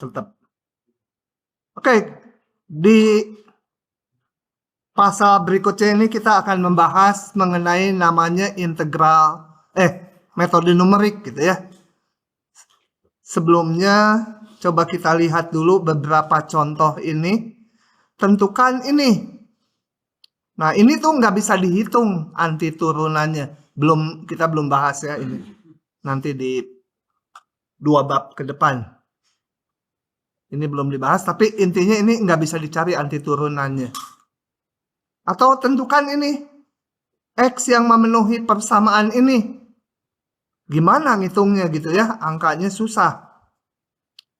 tetap. Oke, di pasal berikutnya ini kita akan membahas mengenai namanya metode numerik gitu ya. Sebelumnya coba kita lihat dulu beberapa contoh ini. Tentukan ini. Nah, ini tuh nggak bisa dihitung anti turunannya. Kita belum bahas ya ini. Nanti di 2 bab ke depan. Ini belum dibahas, tapi intinya ini nggak bisa dicari anti turunannya. Atau tentukan ini. X yang memenuhi persamaan ini. Gimana ngitungnya gitu ya? Angkanya susah.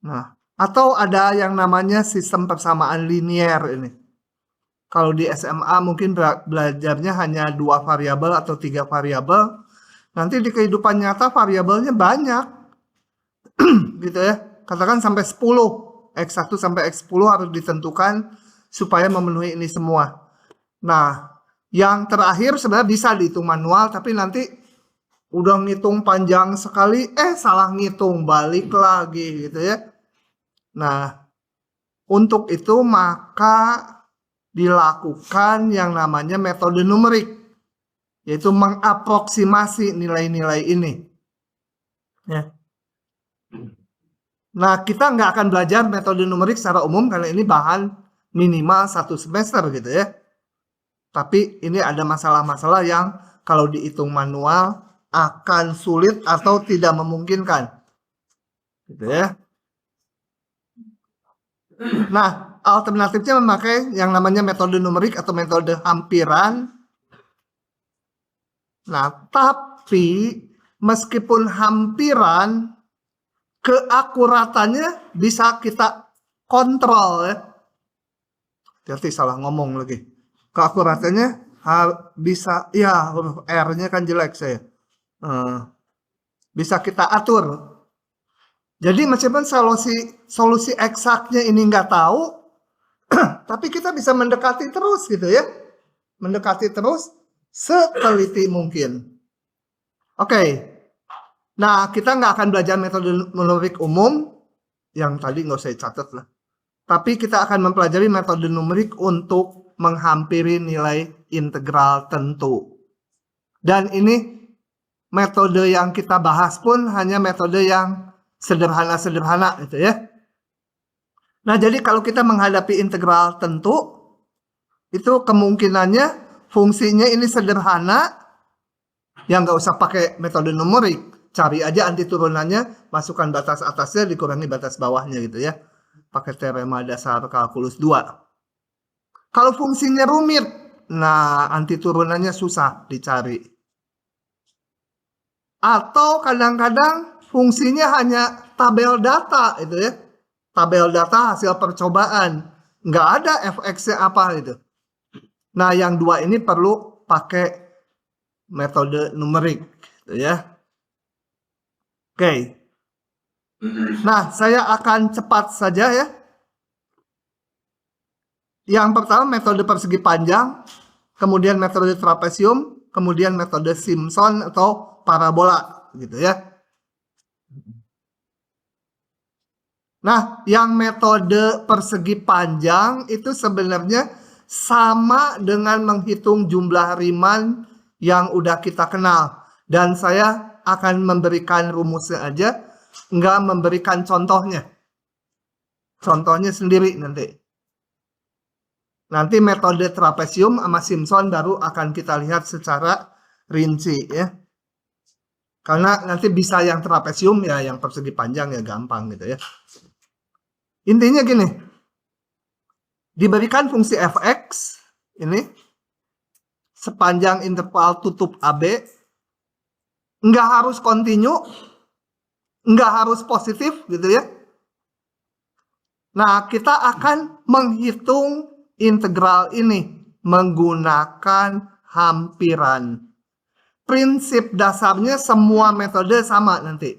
Nah, atau ada yang namanya sistem persamaan linier ini. Kalau di SMA mungkin belajarnya hanya 2 variabel atau 3 variabel. Nanti di kehidupan nyata variabelnya banyak. Gitu ya. Katakan sampai 10. X1 sampai X10 harus ditentukan supaya memenuhi ini semua. Nah, yang terakhir sebenarnya bisa dihitung manual, tapi nanti udah ngitung panjang sekali, salah ngitung, balik lagi gitu ya. Nah, untuk itu maka dilakukan yang namanya metode numerik, yaitu mengaproksimasi nilai-nilai ini. Ya. Nah, kita nggak akan belajar metode numerik secara umum karena ini bahan minimal 1 semester gitu ya. Tapi ini ada masalah-masalah yang kalau dihitung manual akan sulit atau tidak memungkinkan. Gitu ya. Nah, alternatifnya memakai yang namanya metode numerik atau metode hampiran. Nah, tapi meskipun hampiran, keakuratannya bisa kita kontrol ya. Jadi salah ngomong lagi. Keakuratannya bisa, ya huruf R-nya kan jelek saya. Bisa kita atur. Jadi meskipun solusi eksaknya ini nggak tahu, tapi kita bisa mendekati terus gitu ya. Mendekati terus seteliti mungkin. Oke. Nah, kita nggak akan belajar metode numerik umum. Yang tadi nggak usah catat lah. Tapi kita akan mempelajari metode numerik untuk menghampiri nilai integral tentu. Dan ini metode yang kita bahas pun hanya metode yang sederhana-sederhana gitu ya. Nah, jadi kalau kita menghadapi integral tentu, itu kemungkinannya fungsinya ini sederhana, yang nggak usah pakai metode numerik. Cari aja anti turunannya, masukkan batas atasnya, dikurangi batas bawahnya gitu ya. Pakai teorema dasar kalkulus 2. Kalau fungsinya rumit, nah anti turunannya susah dicari. Atau kadang-kadang fungsinya hanya tabel data gitu ya. Tabel data hasil percobaan. Nggak ada fx-nya apa gitu. Nah, yang 2 ini perlu pakai metode numerik gitu ya. Oke. Nah, saya akan cepat saja ya. Yang pertama metode persegi panjang, kemudian metode trapesium, kemudian metode Simpson atau parabola gitu ya. Nah, yang metode persegi panjang itu sebenarnya sama dengan menghitung jumlah Riemann yang udah kita kenal. Dan saya akan memberikan rumusnya aja, nggak memberikan contohnya. Contohnya sendiri nanti. Nanti metode trapesium sama Simpson baru akan kita lihat secara rinci ya. Karena nanti bisa yang trapesium ya, yang persegi panjang ya gampang gitu ya. Intinya gini. Diberikan fungsi fx ini sepanjang interval tutup AB, nggak harus kontinu, nggak harus positif gitu ya. Nah, kita akan menghitung integral ini menggunakan hampiran. Prinsip dasarnya semua metode sama nanti.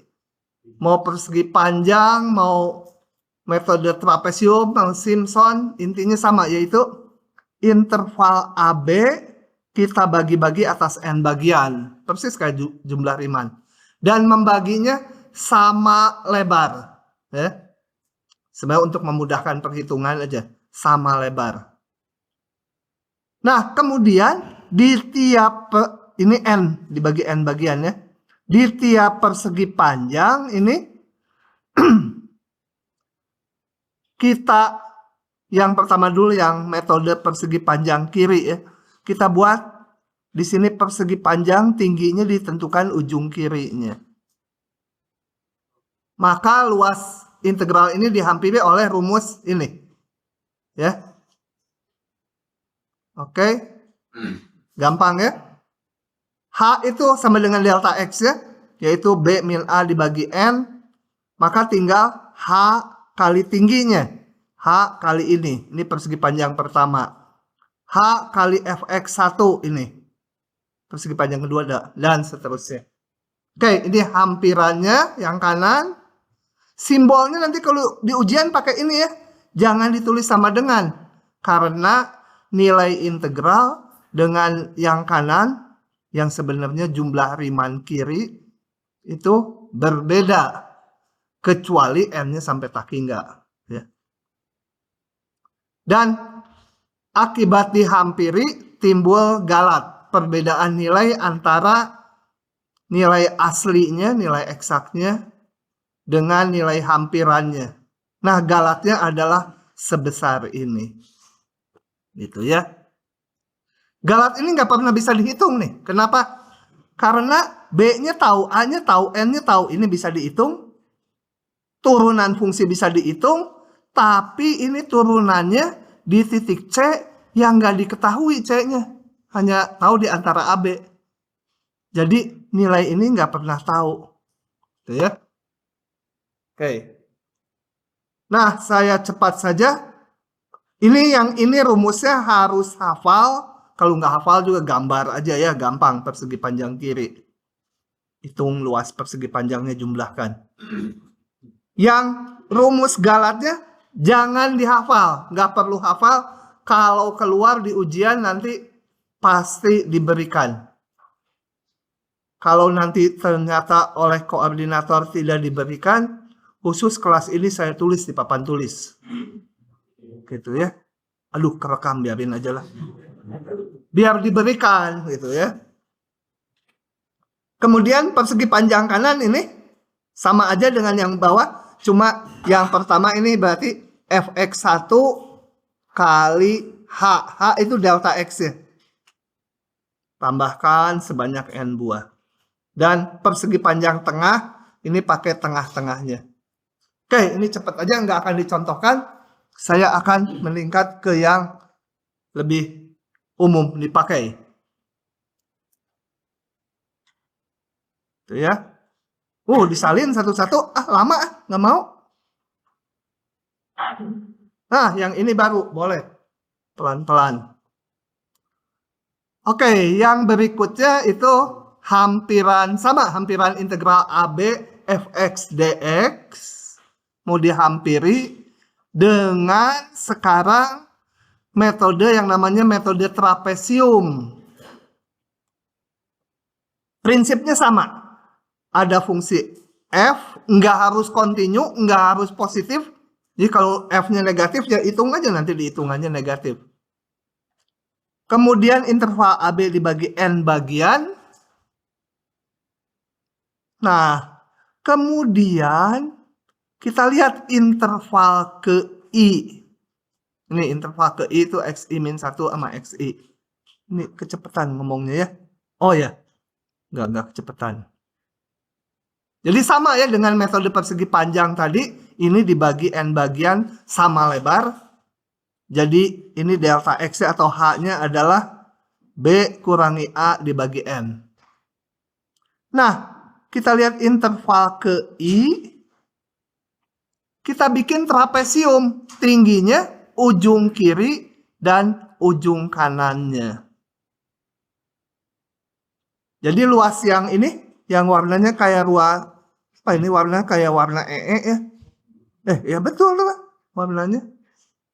Mau persegi panjang, mau metode trapesium, mau Simpson, intinya sama, yaitu interval AB kita bagi-bagi atas n bagian. Persis kayak jumlah Riemann. Dan membaginya sama lebar. Ya. Sebenarnya untuk memudahkan perhitungan aja, sama lebar. Nah, kemudian di tiap ini N, dibagi N bagian ya. Di tiap persegi panjang ini kita yang pertama dulu yang metode persegi panjang kiri ya. Kita buat di sini persegi panjang tingginya ditentukan ujung kirinya. Maka luas integral ini dihampiri oleh rumus ini. Ya. Oke. Gampang ya. H itu sama dengan delta X ya. Yaitu B min A dibagi N. Maka tinggal H kali tingginya. H kali ini. Ini persegi panjang pertama. H kali Fx1 ini. Persegi panjang kedua dan seterusnya. Oke, ini hampirannya yang kanan. Simbolnya nanti kalau di ujian pakai ini ya. Jangan ditulis sama dengan. Karena nilai integral dengan yang kanan, yang sebenarnya jumlah Riemann kiri, itu berbeda. Kecuali N-nya sampai taki enggak. Ya. Dan akibat dihampiri timbul galat. Perbedaan nilai antara nilai aslinya, nilai eksaknya, dengan nilai hampirannya. Nah, galatnya adalah sebesar ini. Gitu ya. Galat ini nggak pernah bisa dihitung nih. Kenapa? Karena B-nya tahu, A-nya tahu, N-nya tahu. Ini bisa dihitung. Turunan fungsi bisa dihitung. Tapi ini turunannya di titik C yang nggak diketahui C-nya. Hanya tahu di antara A, B. Jadi nilai ini nggak pernah tahu. Gitu ya. Oke. Nah, saya cepat saja. Ini rumusnya harus hafal. Kalau nggak hafal juga gambar aja ya, gampang. Persegi panjang kiri. Hitung luas persegi panjangnya, jumlahkan. Yang rumus galatnya jangan dihafal. Nggak perlu hafal. Kalau keluar di ujian nanti pasti diberikan. Kalau nanti ternyata oleh koordinator tidak diberikan, khusus kelas ini saya tulis di papan tulis. Gitu ya. Aduh, kerekam, biarin aja lah. Biar diberikan, gitu ya. Kemudian persegi panjang kanan ini sama aja dengan yang bawah. Cuma yang pertama ini berarti Fx1 kali H. H itu delta X ya. Tambahkan sebanyak N buah. Dan persegi panjang tengah, ini pakai tengah-tengahnya. Oke, ini cepat aja, nggak akan dicontohkan. Saya akan meningkat ke yang lebih umum dipakai. Itu ya. Disalin satu-satu. Lama nggak mau. Nah, yang ini baru, boleh. Pelan-pelan. Oke, yang berikutnya itu hampiran integral AB fx dx mau dihampiri dengan sekarang metode yang namanya metode trapesium. Prinsipnya sama. Ada fungsi f, nggak harus kontinu, nggak harus positif. Jadi kalau f-nya negatif ya hitung aja, nanti dihitungannya negatif. Kemudian interval AB dibagi N bagian. Nah, kemudian kita lihat interval ke I. Ini interval ke I itu XI min 1 sama XI. Ini kecepatan ngomongnya ya. Oh ya, nggak kecepatan. Jadi sama ya dengan metode persegi panjang tadi. Ini dibagi N bagian sama lebar. Jadi ini delta X atau H-nya adalah B kurangi A dibagi N. Nah, kita lihat interval ke I. Kita bikin trapesium. Tingginya ujung kiri dan ujung kanannya. Jadi luas yang ini, yang warnanya kayak ini warna kayak warna EE ya. Ya betul tuh warnanya.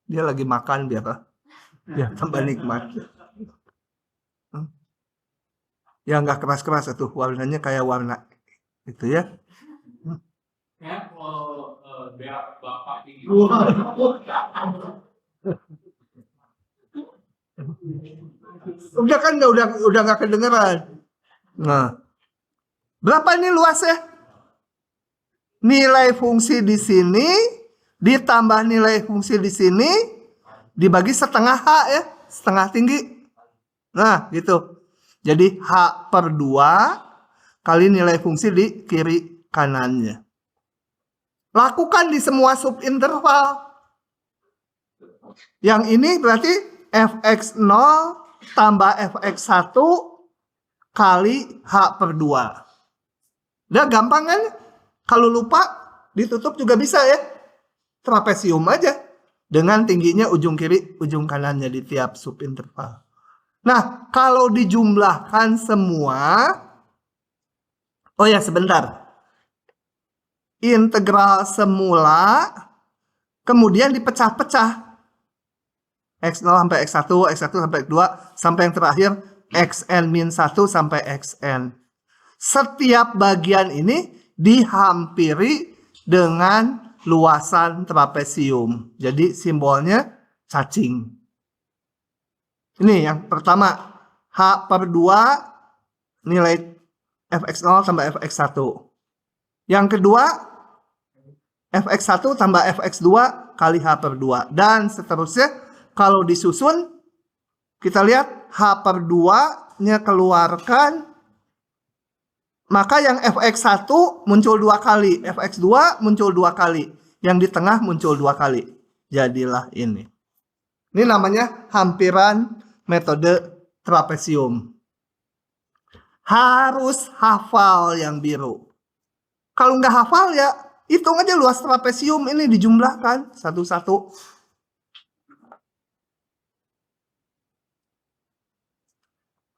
Dia lagi makan biar tambah nikmat. Ya nggak keras-keras tuh, warnanya kayak warna itu ya. Kalau Udah kan udah nggak kedengeran. Nah, berapa ini luasnya? Nilai fungsi di sini ditambah nilai fungsi di sini dibagi setengah H ya, setengah tinggi. Nah, gitu. Jadi H per 2 kali nilai fungsi di kiri kanannya. Lakukan di semua subinterval. Yang ini berarti fx0 tambah fx1 kali H per 2. Udah gampang kan? Kalau lupa ditutup juga bisa ya. Trapesium aja. Dengan tingginya ujung kiri, ujung kanannya di tiap subinterval. Nah, kalau dijumlahkan semua. Oh ya, sebentar. Integral semula. Kemudian dipecah-pecah. X0 sampai X1, X1 sampai X2, sampai yang terakhir Xn-1 sampai Xn. Setiap bagian ini dihampiri dengan luasan trapesium. Jadi simbolnya cacing. Ini yang pertama. H per 2 nilai fx0 tambah fx1. Yang kedua fx1 tambah fx2 kali H per 2. Dan seterusnya kalau disusun kita lihat H per 2-nya keluarkan. Maka yang fx1 muncul 2 kali, fx2 muncul 2 kali, yang di tengah muncul 2 kali. Jadilah ini. Ini namanya hampiran metode trapesium. Harus hafal yang biru. Kalau nggak hafal ya hitung aja luas trapesium ini dijumlahkan satu-satu.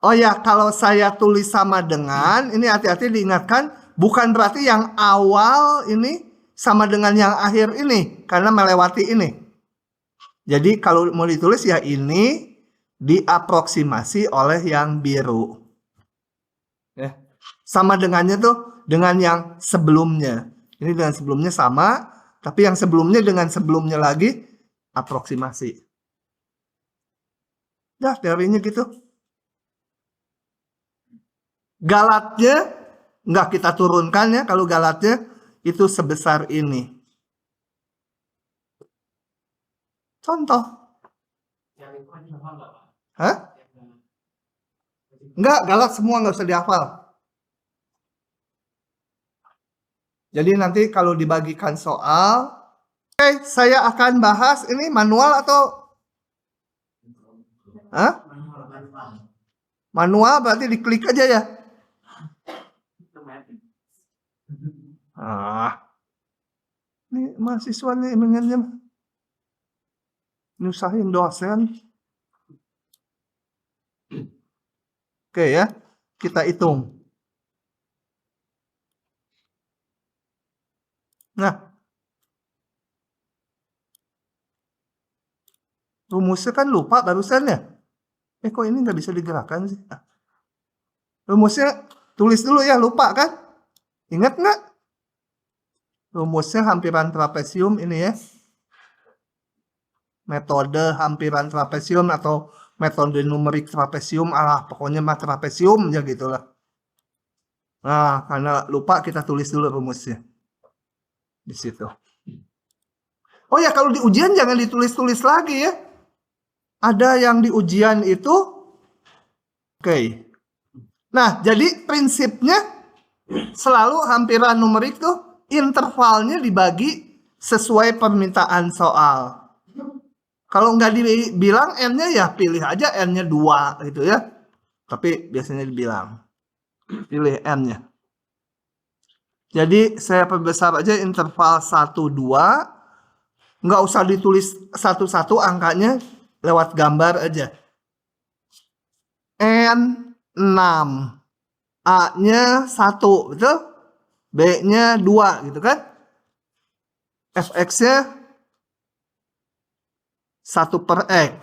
Oh ya, kalau saya tulis sama dengan, ini hati-hati diingatkan, bukan berarti yang awal ini sama dengan yang akhir ini, karena melewati ini. Jadi kalau mau ditulis ya ini diaproksimasi oleh yang biru. Ya. Sama dengannya tuh dengan yang sebelumnya. Ini dengan sebelumnya sama, tapi yang sebelumnya dengan sebelumnya lagi aproksimasi. Dah, teorinya gitu. Galatnya nggak kita turunkan ya, kalau galatnya itu sebesar ini. Contoh. Hah? Enggak, galat semua nggak usah dihafal. Jadi nanti kalau dibagikan soal, oke, saya akan bahas ini manual atau hah? Manual berarti diklik aja ya. Ini mahasiswa nih mengennya nyusahin dosen. Oke ya, kita hitung. Nah, rumusnya kan lupa barusan ya. Kok ini nggak bisa digerakkan sih? Rumusnya tulis dulu ya, lupa kan? Ingat nggak? Rumusnya hampiran trapesium ini ya. Metode hampiran trapesium atau metode numerik trapesium, pokoknya mah trapesium ya gitulah. Nah, karena lupa kita tulis dulu rumusnya. Di situ. Oh ya, kalau di ujian jangan ditulis-tulis lagi ya. Ada yang di ujian itu. Oke. Nah, jadi prinsipnya selalu hampiran numerik tuh intervalnya dibagi sesuai permintaan soal. Kalau nggak dibilang N-nya ya pilih aja N-nya 2 gitu ya. Tapi biasanya dibilang. Pilih N-nya. Jadi saya perbesar aja interval 1, 2. Nggak usah ditulis satu-satu angkanya, lewat gambar aja. N 6. A-nya 1, betul? B-nya 2, gitu kan? Fx-nya 1 per X.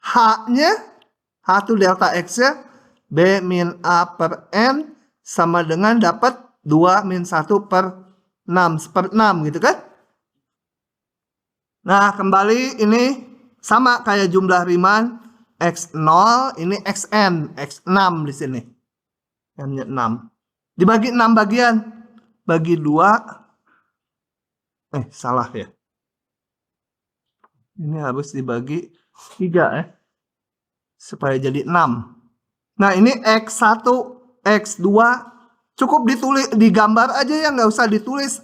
H-nya, H itu delta X-nya, B min A per N, sama dengan dapat 2 min 1 per 6/6 gitu kan. Nah, kembali ini sama kayak jumlah Riemann. X0 ini Xn, X6 di sini. N-nya 6. Dibagi 6 bagian. Bagi 2. Salah ya. Ini harus dibagi 3 supaya jadi 6. Nah, ini X1, X2 cukup ditulis, digambar aja ya, nggak usah ditulis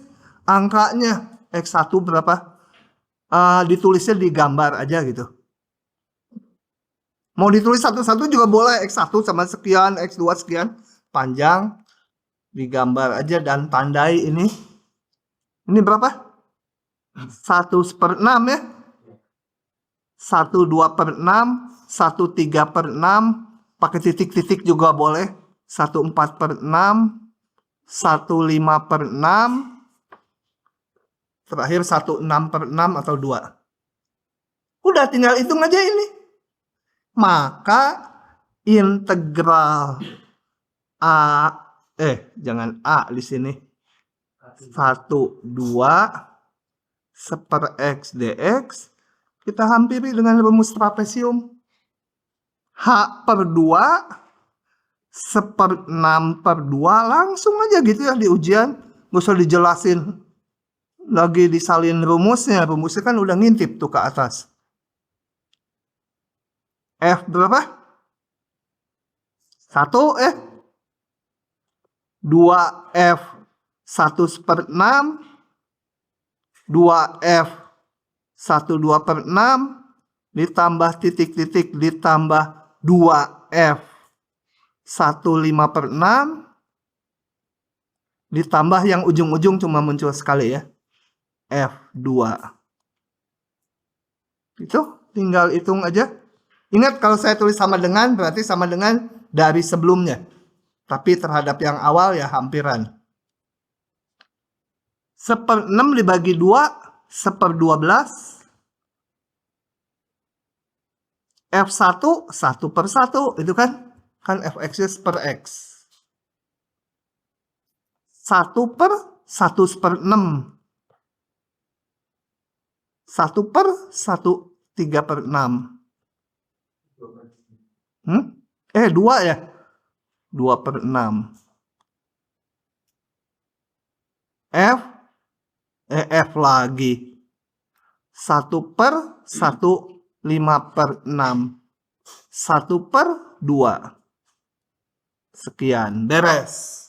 angkanya. X1 berapa? Ditulisnya digambar aja gitu. Mau ditulis satu-satu juga boleh. X1 sama sekian, X2 sekian. Panjang. Digambar aja dan tandai ini. Ini berapa? 1/6 ya. 1/2/6. 1/3/6. Pakai titik-titik juga boleh. 1/4/6. 1/5/6. Terakhir 1/6/6 atau 2. Udah tinggal hitung aja ini. Maka integral jangan A di sini. 1/2 1/x dx. Kita hampiri dengan rumus trapesium. H/2 1/6/2. Langsung aja gitu ya di ujian. Gak usah dijelasin lagi, disalin rumusnya. Rumusnya kan udah ngintip tuh ke atas. F berapa? 1 2F 1/6. 2F 1/2/6 ditambah titik-titik ditambah 2F 1/5/6 ditambah yang ujung-ujung cuma muncul sekali ya, F2. Itu tinggal hitung aja. Ingat kalau saya tulis sama dengan berarti sama dengan dari sebelumnya. Tapi terhadap yang awal ya hampiran. 1/6 dibagi 2 1/12. F1 1/1 itu kan fx per x. 1/1/6. 1/1/3/6. 2 ya. 2/6. F lagi. 1/1/5/6. 1/2. Sekian, beres.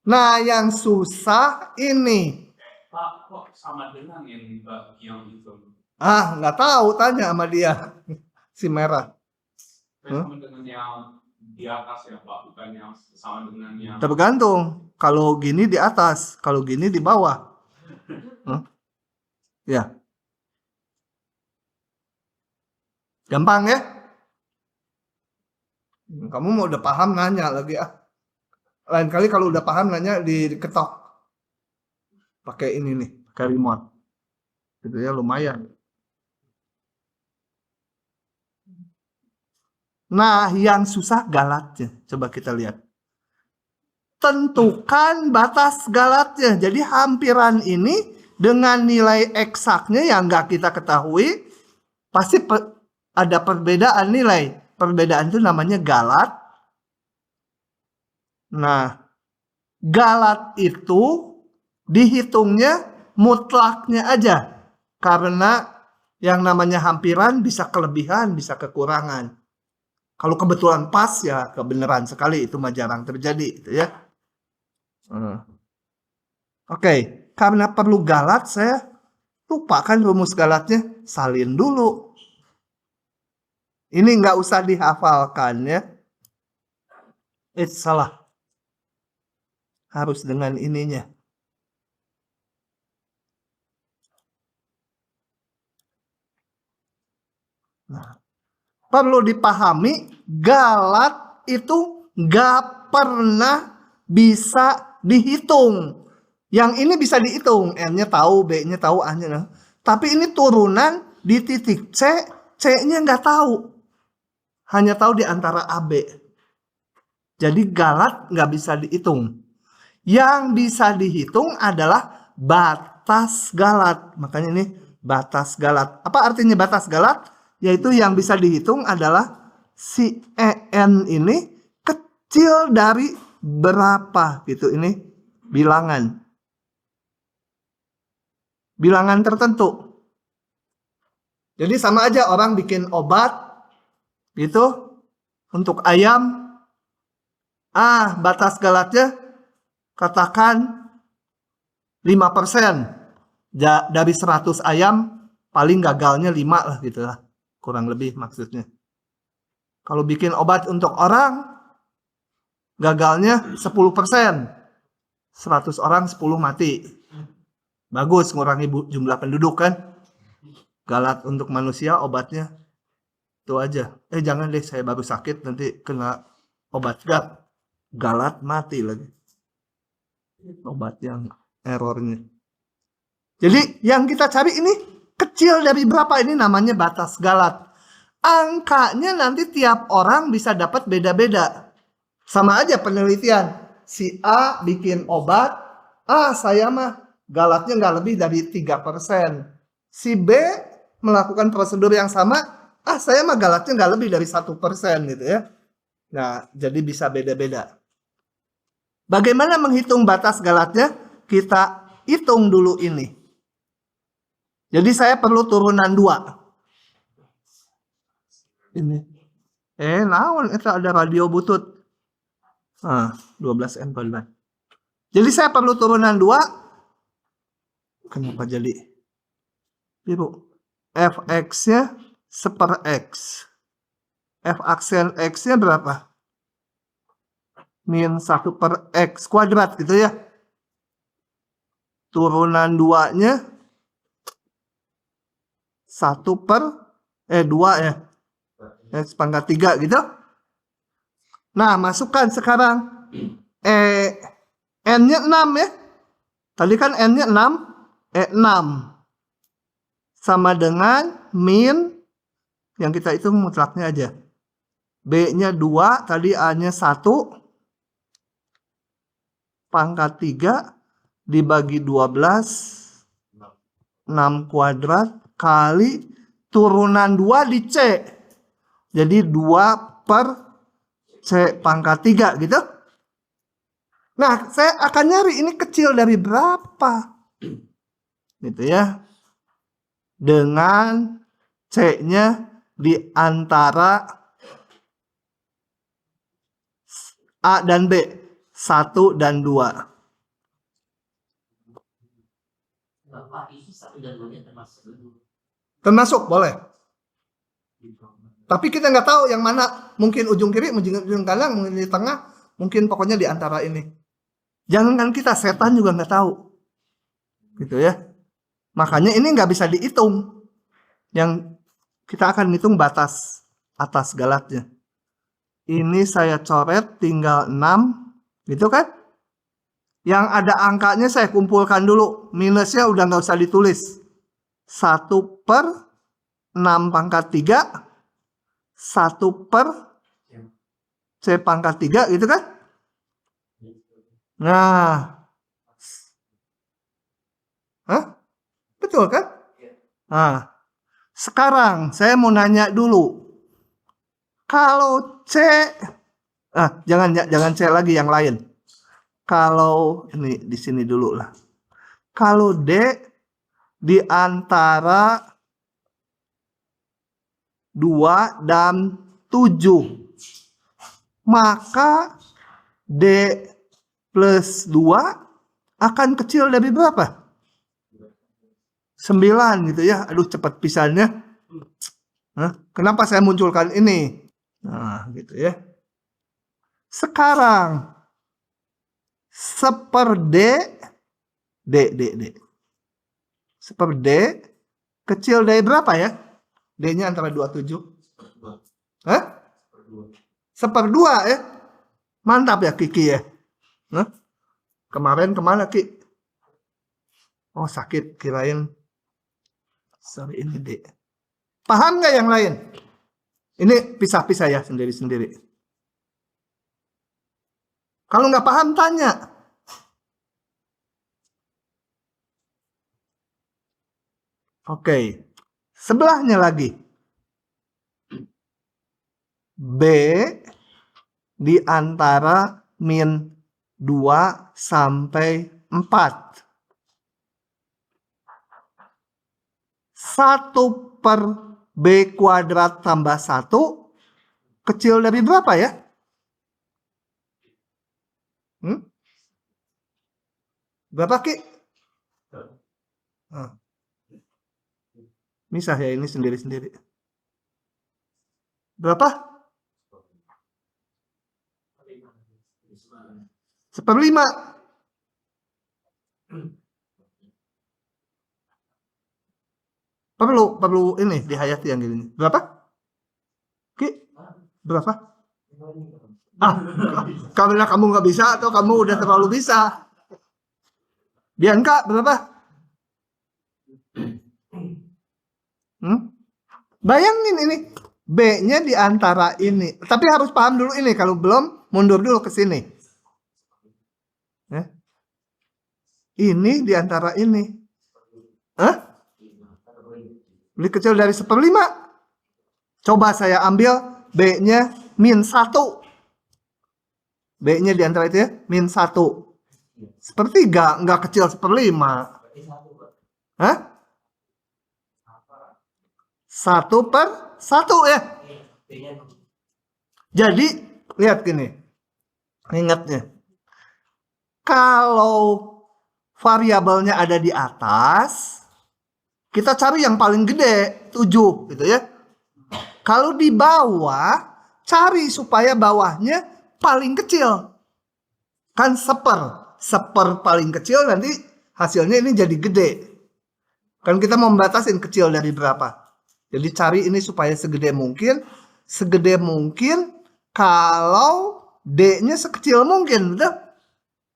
Nah, yang susah ini. Pak, kok sama dengan yang itu? Nggak tahu, tanya sama dia. Si merah. Sama dengan yang di atas ya Pak, bukan yang sama dengan yang... Tergantung. Kalau gini di atas, kalau gini di bawah. Ya. Gampang ya? Kamu mau udah paham nanya lagi Lain kali kalau udah paham nanya diketok. Pakai ini nih, pakai remote. Gitu ya, lumayan. Nah, yang susah galatnya. Coba kita lihat. Tentukan batas galatnya. Jadi hampiran ini dengan nilai eksaknya yang nggak kita ketahui, pasti ada perbedaan nilai. Perbedaan itu namanya galat. Nah, galat itu dihitungnya mutlaknya aja. Karena yang namanya hampiran bisa kelebihan, bisa kekurangan. Kalau kebetulan pas ya kebenaran sekali, itu mah jarang terjadi gitu ya. Oke, karena perlu galat saya lupakan rumus galatnya, salin dulu. Ini nggak usah dihafalkan ya. Salah. Harus dengan ininya. Nah, perlu dipahami, galat itu nggak pernah bisa dihitung. Yang ini bisa dihitung, N-nya tahu, B-nya tahu, A-nya tahu. Tapi ini turunan di titik C, C-nya nggak tahu. Hanya tahu di antara A, B. Jadi galat nggak bisa dihitung. Yang bisa dihitung adalah batas galat. Makanya ini batas galat. Apa artinya batas galat? Yaitu yang bisa dihitung adalah si EN ini kecil dari berapa gitu. Ini bilangan. Bilangan tertentu. Jadi sama aja orang bikin obat gitu untuk ayam. Batas galatnya katakan 5%. Dari 100 ayam paling gagalnya 5 lah gitu lah. Kurang lebih maksudnya. Kalau bikin obat untuk orang gagalnya 10%. 100 orang 10 mati. Bagus ngurangi jumlah penduduk kan. Galat untuk manusia obatnya itu aja. Jangan deh, saya baru sakit nanti kena obat galat mati lagi. Obat yang errornya. Jadi yang kita cari ini kecil dari berapa, ini namanya batas galat. Angkanya nanti tiap orang bisa dapat beda-beda. Sama aja penelitian. Si A bikin obat, saya mah galatnya nggak lebih dari 3%. Si B melakukan prosedur yang sama, saya mah galatnya nggak lebih dari 1% gitu ya. Nah, jadi bisa beda-beda. Bagaimana menghitung batas galatnya? Kita hitung dulu ini. Jadi saya perlu turunan 2. Ini. Naon itu ada radio butut. 12 N. Jadi saya perlu turunan 2. Kenapa jadi biru? Fx-nya seper X. F aksen X-nya berapa? Min 1/X kuadrat gitu ya. Turunan 2-nya 2 ya. X pangkat 3 gitu. Nah, masukkan sekarang. N-nya 6 ya. Tadi kan N-nya 6. 6. Sama dengan min, yang kita hitung mutlaknya aja. B-nya 2, tadi A-nya 1. Pangkat 3 dibagi 12. 6 kuadrat kali turunan 2 di C. Jadi 2/C pangkat 3 gitu. Nah, saya akan nyari ini kecil dari berapa. Gitu ya. Dengan C-nya di antara A dan B. 1 dan 2. Bapak, itu 1 dan 2 Termasuk, boleh. Tapi kita nggak tahu yang mana. Mungkin ujung kiri, mungkin ujung kanan, mungkin di tengah. Mungkin pokoknya di antara ini. Jangankan kita, setan juga nggak tahu. Gitu ya. Makanya ini nggak bisa dihitung. Yang kita akan hitung batas atas galatnya. Ini saya coret tinggal 6. Gitu kan? Yang ada angkanya saya kumpulkan dulu. Minusnya udah nggak usah ditulis. 1/6 pangkat 3. 1/C pangkat 3 gitu kan? Nah. Betul kan? Nah. Sekarang saya mau nanya dulu. Kalau C, jangan C lagi, yang lain. Kalau ini di sini dulu lah. Kalau D di antara 2 dan 7, maka D plus 2 akan kecil dari berapa? 9 gitu ya. Aduh, cepat pisahnya. Kenapa saya munculkan ini? Nah, gitu ya. Sekarang seper D. Seper D kecil dari berapa ya? D-nya antara 27. Seper 2 ya. Mantap ya Kiki ya. Kemarin kemana Ki? Oh, sakit, kirain. Sorry, ini D. Paham nggak yang lain? Ini pisah-pisah ya, sendiri-sendiri. Kalau nggak paham, tanya. Oke. Sebelahnya lagi. B di antara min 2 sampai 4. 1 per B kuadrat tambah 1 kecil dari berapa ya? Berapa, Ki? Misah ya ini sendiri-sendiri. Berapa? 1/5. Perlu ini dihayati yang gini. Berapa? Ki? Berapa? Karena kamu nggak bisa atau kamu udah terlalu bisa? Bianca berapa? Bayangin ini. B-nya di antara ini. Tapi harus paham dulu ini. Kalau belum, mundur dulu ke sini. Ini di antara ini. Lebih kecil dari 1/5. Coba saya ambil B-nya min 1. B-nya di antara itu ya, min 1. 1/3, nggak kecil 1/5. 1/1 ya. Jadi, lihat gini. Ingatnya. Kalau variabelnya ada di atas, kita cari yang paling gede, 7 gitu ya. Kalau di bawah, cari supaya bawahnya paling kecil. Kan 1/1 paling kecil, nanti hasilnya ini jadi gede. Kan kita mau membatasin kecil dari berapa. Jadi cari ini supaya segede mungkin. Segede mungkin kalau D-nya sekecil mungkin, betul?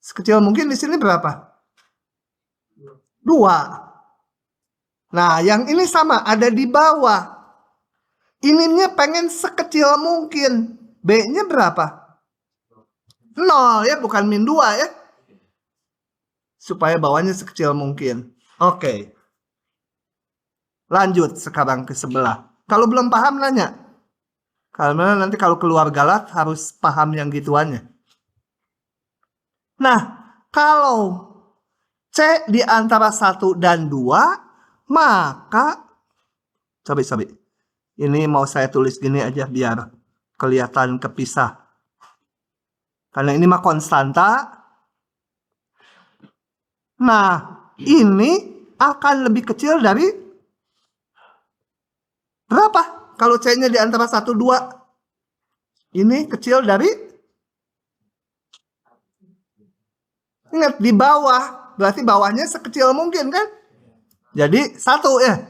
Sekecil mungkin di sini berapa? 2. Nah, yang ini sama, ada di bawah. Ininya pengen sekecil mungkin. B-nya berapa? 0 ya, bukan min 2 ya. Supaya bawahnya sekecil mungkin. Oke. Lanjut sekarang ke sebelah. Kalau belum paham nanya. Karena nanti kalau keluar galat harus paham yang gituannya. Nah, kalau C di antara 1 dan 2, maka coba. Ini mau saya tulis gini aja biar kelihatan kepisah. Karena ini mah konstanta. Nah, ini akan lebih kecil dari berapa? Kalau C-nya di antara 1, 2. Ini kecil dari, ingat di bawah. Berarti bawahnya sekecil mungkin kan? Jadi 1 ya.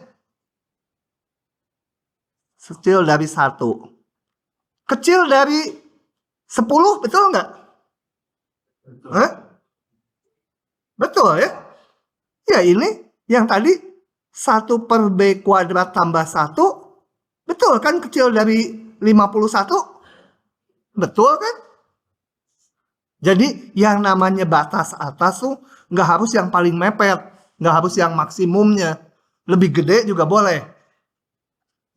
Kecil dari 1. Kecil dari 10, betul nggak? Betul ya? Ya ini yang tadi 1 per B kuadrat tambah 1. Betul kan kecil dari 51? Betul kan? Jadi yang namanya batas atas tuh nggak harus yang paling mepet. Nggak harus yang maksimumnya. Lebih gede juga boleh.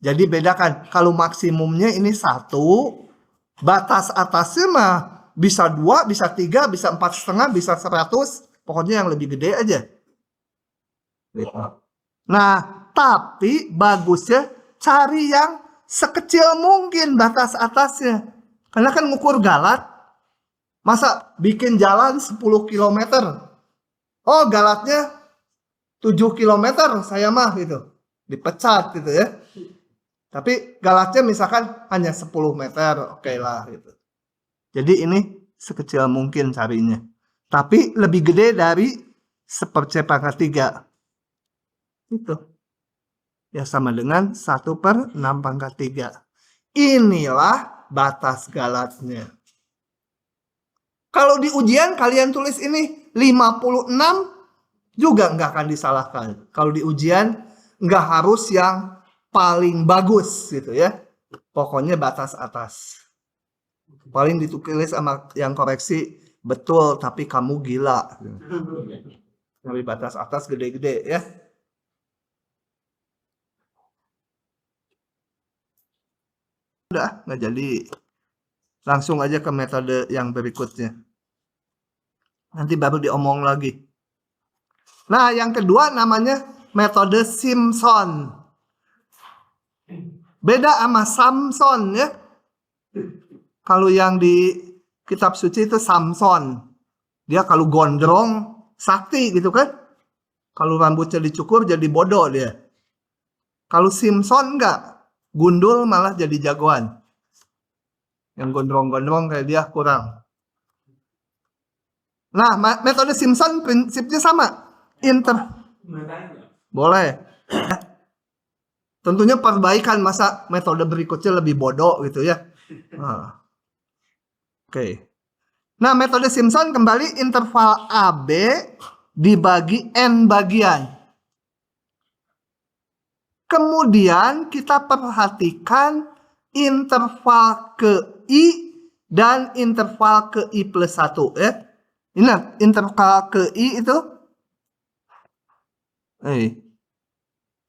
Jadi bedakan. Kalau maksimumnya ini 1. Batas atasnya mah bisa 2, bisa 3, bisa 4,5, bisa 100. Pokoknya yang lebih gede aja. Nah, tapi bagusnya cari yang sekecil mungkin batas atasnya. Karena kan ngukur galat. Masa bikin jalan 10 km. Oh, galatnya 7 km saya mah gitu. Dipecat gitu ya. Tapi galatnya misalkan hanya 10 meter. Oke lah gitu. Jadi ini sekecil mungkin carinya. Tapi lebih gede dari 1/C⁻3. Itu. Ya sama dengan 1/6⁻3. Inilah batas galatnya. Kalau di ujian kalian tulis ini 56 juga nggak akan disalahkan. Kalau di ujian nggak harus yang paling bagus gitu ya. Pokoknya batas atas. Paling ditulis sama yang koreksi betul tapi kamu gila. Tapi batas atas gede-gede ya. Udah, nggak jadi. Langsung aja ke metode yang berikutnya. Nanti baru diomong lagi. Nah, yang kedua namanya metode Simpson. Beda sama Samson ya. Kalau yang di kitab suci itu Samson. Dia kalau gondrong sakti gitu kan. Kalau rambutnya dicukur jadi bodoh dia. Kalau Simpson enggak. Gundul malah jadi jagoan. Yang gondrong-gondrong kayak dia kurang. Nah, metode Simpson prinsipnya sama. Boleh. Tentunya perbaikan, masa metode berikutnya lebih bodoh gitu ya. Nah. Oke. Nah, metode Simpson kembali interval AB dibagi N bagian. Kemudian kita perhatikan interval ke I dan interval ke I plus 1 ya. Ingat, interval ke I itu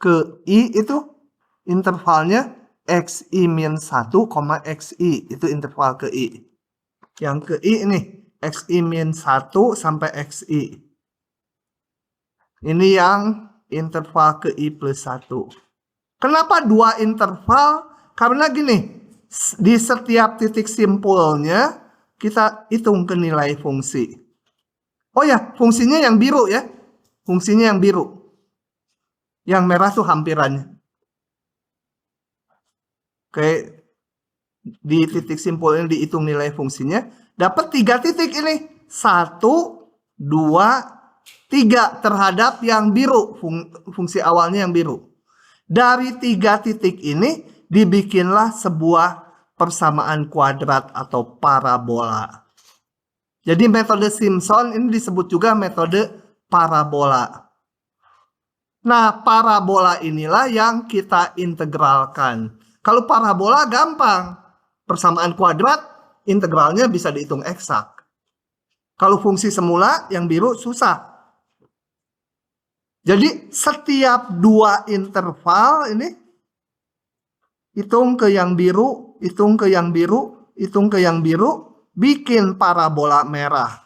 ke I itu intervalnya XI min 1, XI. Itu interval ke I. Yang ke I ini XI min 1 sampai XI. Ini yang interval ke I plus 1. Kenapa dua interval? Karena gini, di setiap titik simpulnya kita hitung ke nilai fungsi. Oh ya, fungsinya yang biru ya. Fungsinya yang biru. Yang merah tuh hampirannya. Oke, di titik simpul ini dihitung nilai fungsinya. Dapat 3 titik ini. 1, 2, 3 terhadap yang biru. Fungsi awalnya yang biru. Dari 3 titik ini dibikinlah sebuah persamaan kuadrat atau parabola. Jadi metode Simpson ini disebut juga metode parabola. Nah, parabola inilah yang kita integralkan. Kalau parabola gampang. Persamaan kuadrat, integralnya bisa dihitung eksak. Kalau fungsi semula, yang biru susah. Jadi setiap 2 interval ini, hitung ke yang biru, hitung ke yang biru, hitung ke yang biru, bikin parabola merah.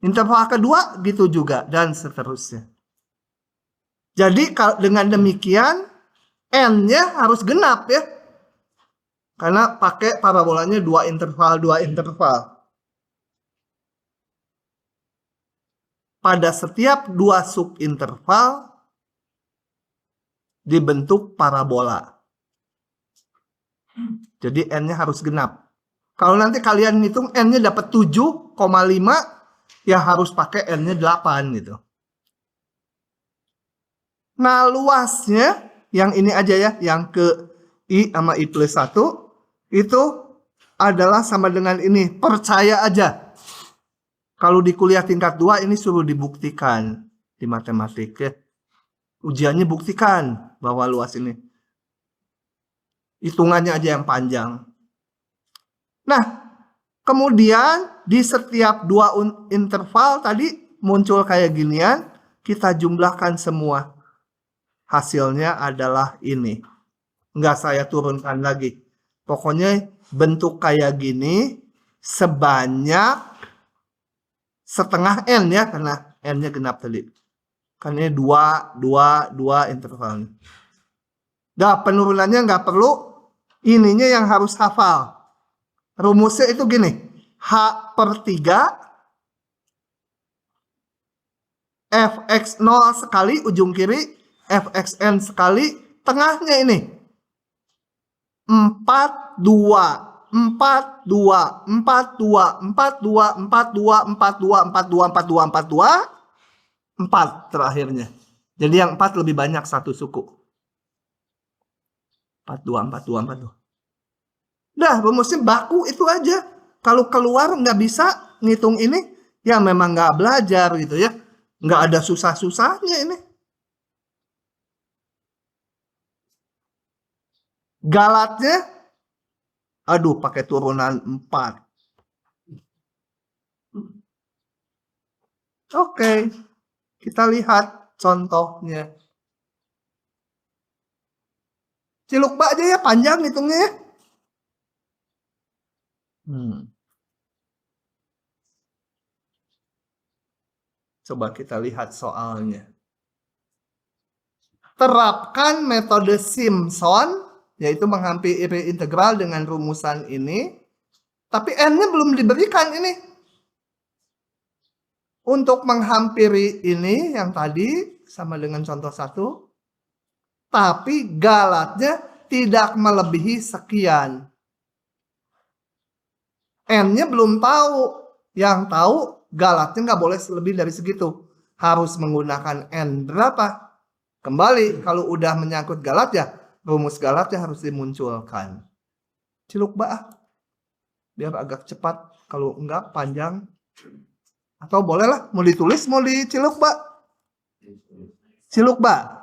Interval kedua gitu juga, dan seterusnya. Jadi dengan demikian N-nya harus genap ya. Karena pakai parabolanya 2 interval. Pada setiap 2 subinterval dibentuk parabola. Jadi N-nya harus genap. Kalau nanti kalian ngitung N-nya dapat 7,5, ya harus pakai N-nya 8 gitu. Nah, luasnya yang ini aja ya, yang ke I sama I plus 1 itu adalah sama dengan ini. Percaya aja. Kalau di kuliah tingkat 2 ini suruh dibuktikan di matematik ya. Ujiannya buktikan bahwa luas ini. Hitungannya aja yang panjang. Nah, kemudian di setiap 2 interval tadi muncul kayak ginian, kita jumlahkan semua. Hasilnya adalah ini. Nggak saya turunkan lagi. Pokoknya bentuk kayak gini sebanyak setengah N ya, karena N-nya genap tadi. Karena ini 2 intervalnya. Nah, penurunannya nggak perlu. Ininya yang harus hafal. Rumusnya itu gini. H/3 Fx0 sekali ujung kiri, Fxn sekali, tengahnya ini 4, 2, 4, 2, 4, 2, 4, 2, 4, 2, 4, 2, 4, 2, 4, 2, 4, 2, 4 terakhirnya. Jadi yang 4 lebih banyak satu suku. 4, 2, 4, 2, 4, 2. Dah, rumusnya baku itu aja. Kalau keluar nggak bisa ngitung ini, ya memang nggak belajar gitu ya. Nggak ada susah-susahnya ini. Galatnya, aduh pakai turunan 4. Oke, kita lihat contohnya. Cilukba aja ya, panjang hitungnya ya. Coba kita lihat soalnya. Terapkan metode Simpson, yaitu menghampiri integral dengan rumusan ini. Tapi n-nya belum diberikan ini. Untuk menghampiri ini yang tadi sama dengan contoh 1. Tapi galatnya tidak melebihi sekian. N-nya belum tahu. Yang tahu galatnya nggak boleh lebih dari segitu. Harus menggunakan N berapa? Kembali kalau udah menyangkut galat ya, rumus galatnya harus dimunculkan. Cilukba biar agak cepat, kalau enggak panjang. Atau bolehlah mau ditulis mau dicilukba. Cilukba.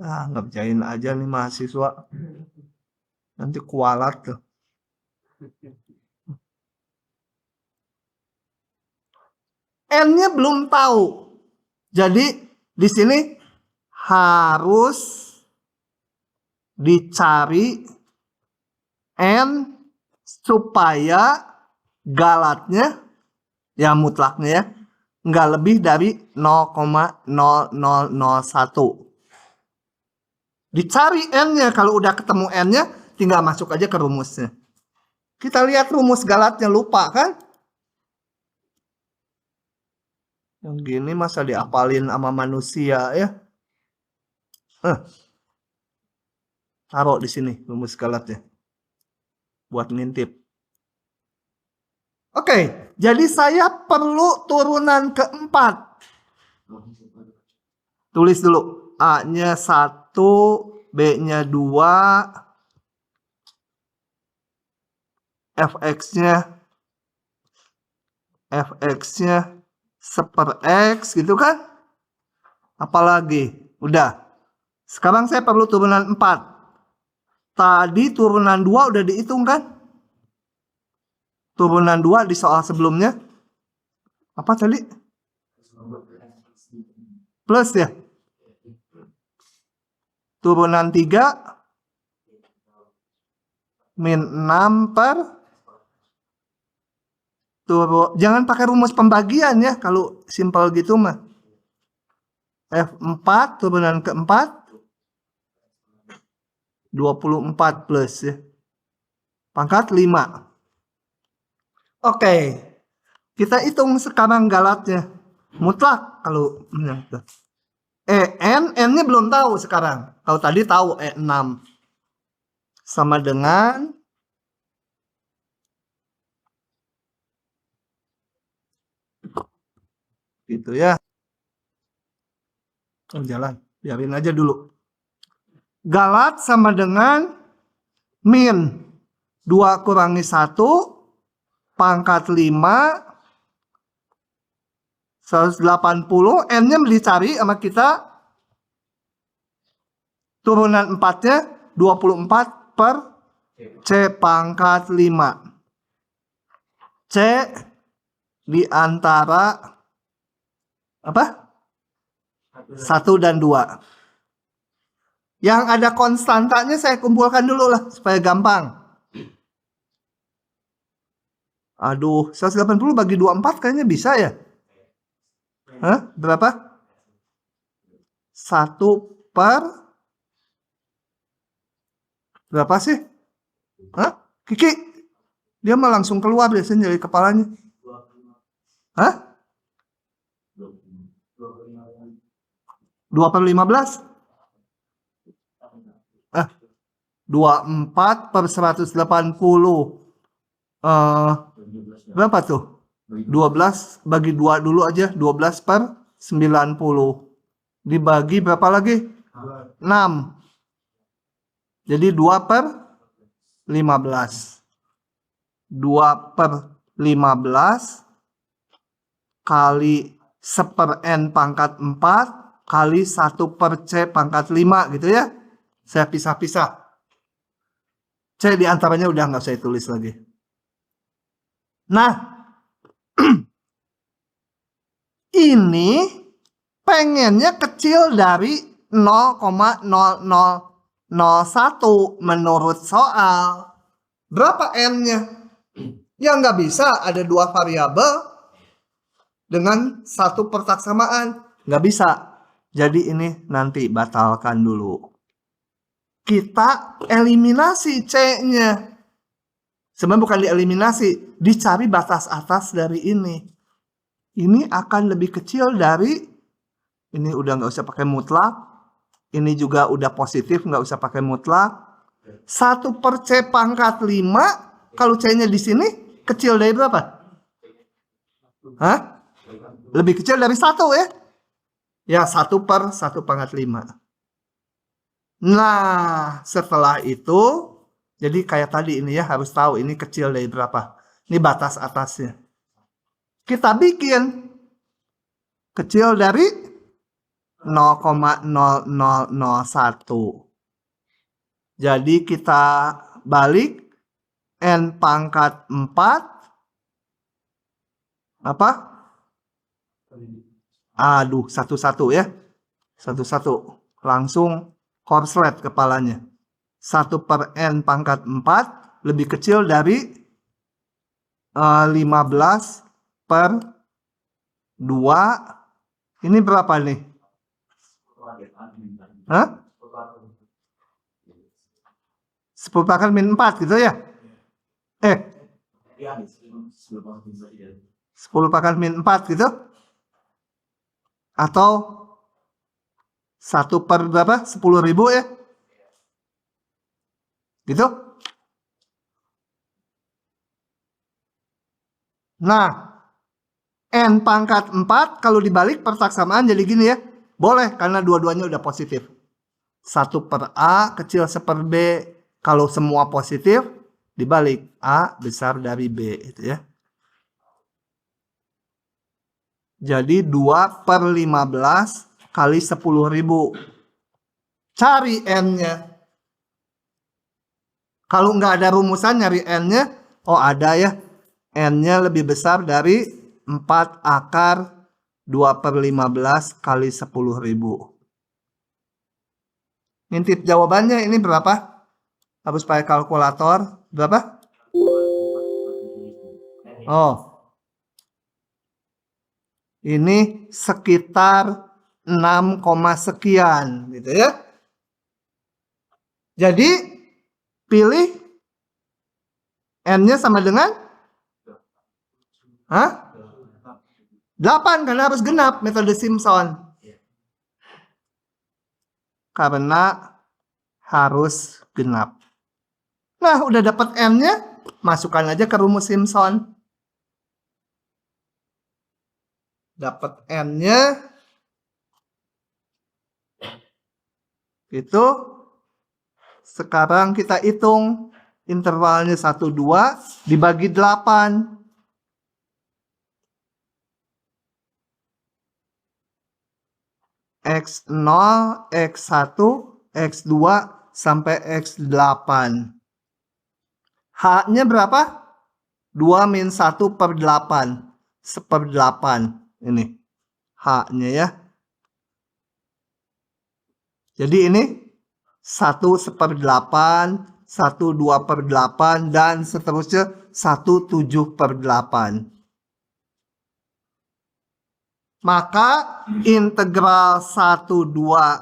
Ngerjain aja nih mahasiswa. Nanti kualat tuh. N-nya belum tahu. Jadi di sini harus dicari N supaya galatnya ya mutlaknya ya nggak lebih dari 0,0001. Dicari N-nya, kalau udah ketemu N-nya tinggal masuk aja ke rumusnya. Kita lihat rumus galatnya, lupa kan? Yang gini masa diapalin sama manusia ya? Taruh di sini rumus galatnya. Buat ngintip. Oke, jadi saya perlu turunan keempat. Tulis dulu. A-nya 1, B-nya 2, Fx-nya 1/x gitu kan? Apalagi? Udah. Sekarang saya perlu turunan 4. Tadi turunan 2 udah dihitung kan? Turunan 2 di soal sebelumnya. Apa tadi? Plus ya? Turunan 3 min 6 per jangan pakai rumus pembagian ya kalau simpel gitu mah. F4 turunan keempat 24 plus ya. Pangkat 5. Oke. Kita hitung sekarang galatnya. Mutlak kalau N-nya belum tahu sekarang. Kalau tadi tahu E6. Sama dengan gitu ya. Jalan, biarin aja dulu. Galat sama dengan min 2 kurangi 1 pangkat 5 180. N-nya dicari sama kita. Turunan 4-nya 24 per C pangkat 5. C di antara apa? 1 dan 2. Yang ada konstantanya saya kumpulkan dulu lah supaya gampang. Aduh, 180 bagi 24 kayaknya bisa ya? Hah? Berapa? 1 per berapa sih? Hah? Kiki? Dia mah langsung keluar biasanya dari kepalanya. Hah? 2 per 15? 24 per 180. Berapa tuh? 12 bagi 2 dulu aja. 12 per 90. Dibagi berapa lagi? 6. Jadi 2 per 15. 2 per 15 kali 1/n pangkat 4 kali 1 per C pangkat 5 gitu ya. Saya pisah-pisah. C diantaranya udah nggak saya tulis lagi. Nah, ini pengennya kecil dari 0,0001. 0,1 menurut soal. Berapa n-nya? Ya nggak bisa ada dua variabel dengan satu persamaan. Nggak bisa. Jadi ini nanti batalkan dulu. Kita eliminasi C-nya. Sebenarnya bukan dieliminasi, dicari batas atas dari ini. Ini akan lebih kecil dari, ini udah nggak usah pakai mutlak. Ini juga udah positif, nggak usah pakai mutlak. 1/C pangkat 5, kalau C-nya di sini kecil dari berapa? Hah? Lebih kecil dari 1 ya? Ya, 1/1 pangkat 5. Nah, setelah itu, jadi kayak tadi ini ya, harus tahu ini kecil dari berapa. Ini batas atasnya. Kita bikin kecil dari 0,0001. Jadi kita balik n pangkat 4 apa? Aduh, satu-satu ya. Satu-satu. Langsung korslet kepalanya. 1/n pangkat 4 lebih kecil dari 15/2. Ini berapa nih? Hah? 10 pangkat min 4 gitu ya? 10 pangkat min 4 gitu? Atau 1 per berapa? 10.000 ya? Gitu? Nah, n pangkat 4 kalau dibalik persamaan jadi gini ya. Boleh karena dua-duanya udah positif. 1/A kecil 1/B. Kalau semua positif, dibalik A besar dari B itu ya. Jadi 2/15 kali 10.000. Cari n-nya. Kalau nggak ada rumusan nyari n-nya, oh ada ya. N-nya lebih besar dari 4 akar 2/15 kali 10.000. Ngintip jawabannya ini berapa? Harus pakai kalkulator. Berapa? Oh. Ini sekitar 6, sekian gitu ya. Jadi pilih n-nya sama dengan 8 karena harus genap metode Simpson. Karena harus genap. Nah, udah dapat n-nya, masukkan aja ke rumus Simpson. Dapat n-nya itu sekarang kita hitung intervalnya 1, 2 dibagi 8. X0, X1, X2 sampai X8. H-nya berapa? 2 min 1/8. 1/8 ini H-nya ya. Jadi ini 1/8, 1/2/8 dan seterusnya 1/7/8. Maka integral 1/2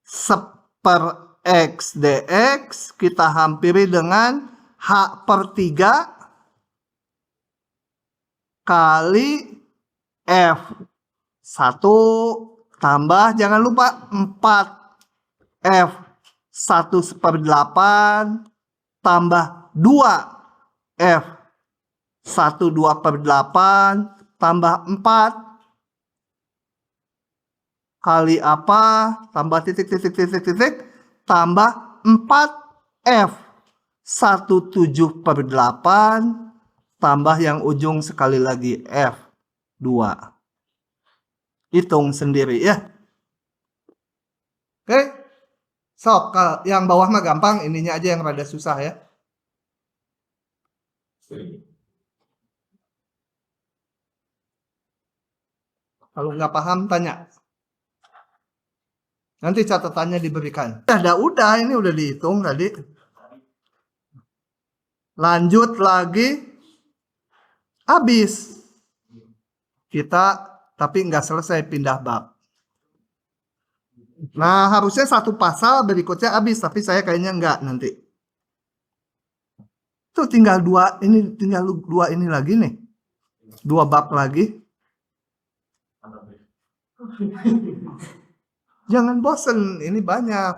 1/x dx kita hampiri dengan h/3 kali f1 tambah jangan lupa 4 f1/8 tambah 2 f1/2/8 tambah 4 kali apa tambah titik tambah 4 f1/7/8 tambah yang ujung sekali lagi f2. Hitung sendiri ya. Oke. So, yang bawah mah gampang, ininya aja yang rada susah ya. Kalau nggak paham tanya. Nanti catatannya diberikan. Udah, ini udah dihitung tadi. Lanjut lagi. Habis. Kita tapi nggak selesai pindah bab. Nah, harusnya satu pasal berikutnya habis, tapi saya kayaknya nggak nanti. Tuh tinggal dua ini lagi nih. 2 bab lagi. Jangan bosen, ini banyak.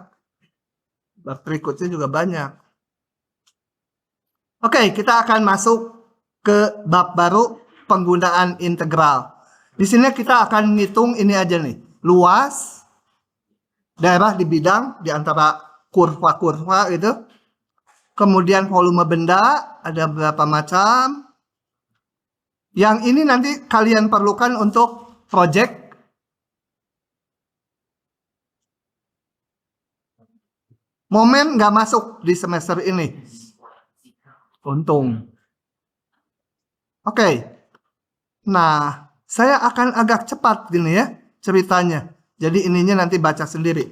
Bab berikutnya juga banyak. Oke, kita akan masuk ke bab baru, penggunaan integral. Di sini kita akan ngitung ini aja nih. Luas, daerah di bidang, di antara kurva-kurva itu. Kemudian volume benda, ada berapa macam. Yang ini nanti kalian perlukan untuk project. Momen nggak masuk di semester ini. Untung. Oke. Nah, saya akan agak cepat gini ya ceritanya. Jadi ininya nanti baca sendiri.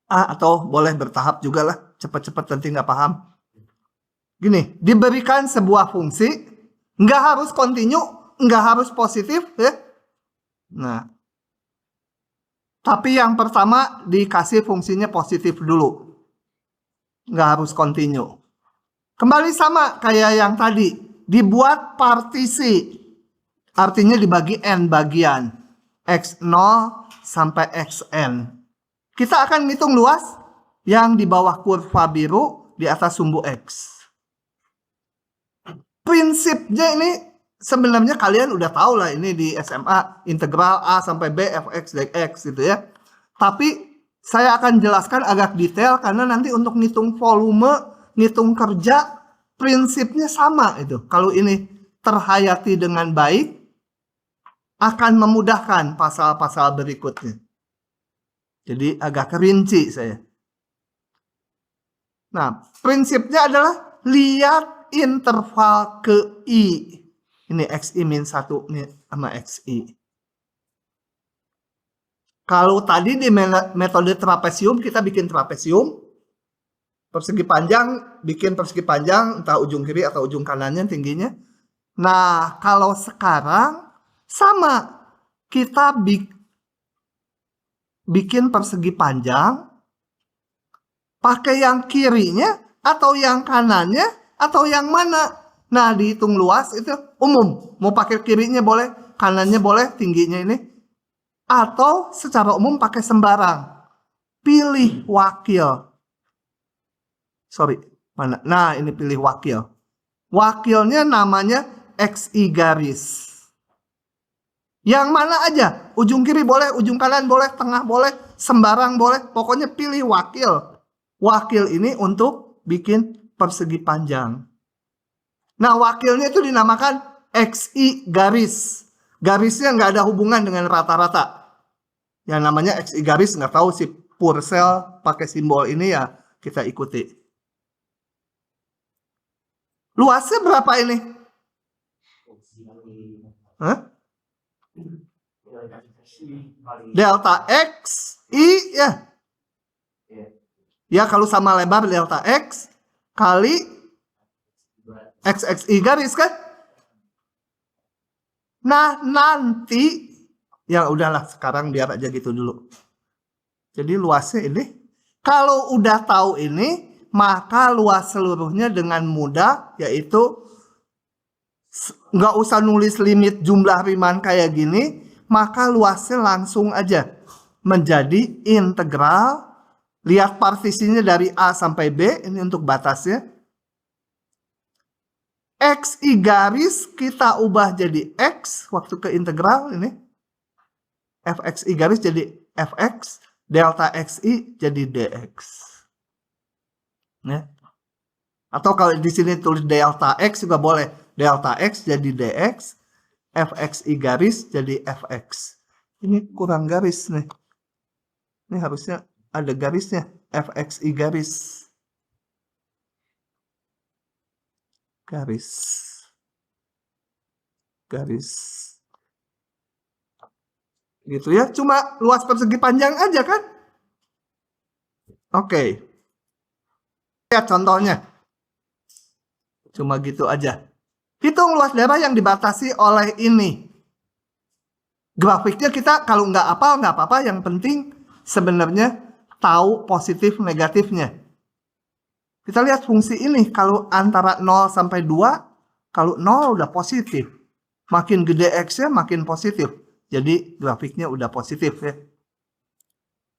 Atau boleh bertahap juga lah. Cepat-cepat nanti nggak paham. Gini, diberikan sebuah fungsi. Nggak harus continue, nggak harus positif ya. Nah, tapi yang pertama dikasih fungsinya positif dulu. Nggak harus continue. Kembali sama kayak yang tadi. Dibuat partisi. Artinya dibagi N bagian. X0 sampai Xn. Kita akan hitung luas. Yang di bawah kurva biru. Di atas sumbu X. Prinsipnya ini sebenarnya kalian udah tahu lah ini di SMA. Integral A sampai B fx dx gitu ya. Tapi saya akan jelaskan agak detail. Karena nanti untuk ngitung volume, ngitung kerja, prinsipnya sama itu. Kalau ini terhayati dengan baik, akan memudahkan pasal-pasal berikutnya. Jadi agak rinci saya. Nah, prinsipnya adalah lihat interval ke I. Ini XI min 1 sama XI. Kalau tadi di metode trapesium, kita bikin trapesium. Persegi panjang, bikin persegi panjang, entah ujung kiri atau ujung kanannya tingginya. Nah, kalau sekarang sama. Kita bikin persegi panjang. Pakai yang kirinya, atau yang kanannya, atau yang mana. Nah, dihitung luas itu umum. Mau pakai kirinya boleh, kanannya boleh, tingginya ini. Atau secara umum pakai sembarang. Pilih wakil. Sorry, mana? Nah, ini pilih wakil. Wakilnya namanya XI garis. Yang mana aja? Ujung kiri boleh, ujung kanan boleh, tengah boleh, sembarang boleh. Pokoknya pilih wakil. Wakil ini untuk bikin persegi panjang. Nah, wakilnya itu dinamakan XI garis. Garisnya nggak ada hubungan dengan rata-rata. Yang namanya XI garis nggak tahu si Purcell pakai simbol ini ya kita ikuti. Luasnya berapa ini? Hah? Delta X I ya. Ya kalau sama lebar delta X kali XXI garis kan? Nah nanti ya udahlah sekarang biar aja gitu dulu. Jadi luasnya ini. Kalau udah tahu ini maka luas seluruhnya dengan mudah yaitu nggak usah nulis limit jumlah Riemann kayak gini. Maka luasnya langsung aja menjadi integral. Lihat partisinya dari A sampai B. Ini untuk batasnya. XI garis kita ubah jadi X. Waktu ke integral ini. Fxi garis jadi Fx. Delta XI jadi DX. Ya. Atau kalau di sini tulis delta X juga boleh. Delta X jadi DX. Fxi garis jadi Fx. Ini kurang garis nih. Ini harusnya ada garisnya. Fxi garis. Garis. Garis. Gitu ya, cuma luas persegi panjang aja kan? Oke. Lihat contohnya. Cuma gitu aja. Hitung luas daerah yang dibatasi oleh ini. Grafiknya kita kalau nggak hafal nggak apa-apa, yang penting sebenarnya tahu positif negatifnya. Kita lihat fungsi ini, kalau antara 0 sampai 2, kalau 0 udah positif. Makin gede X-nya makin positif. Jadi grafiknya udah positif ya.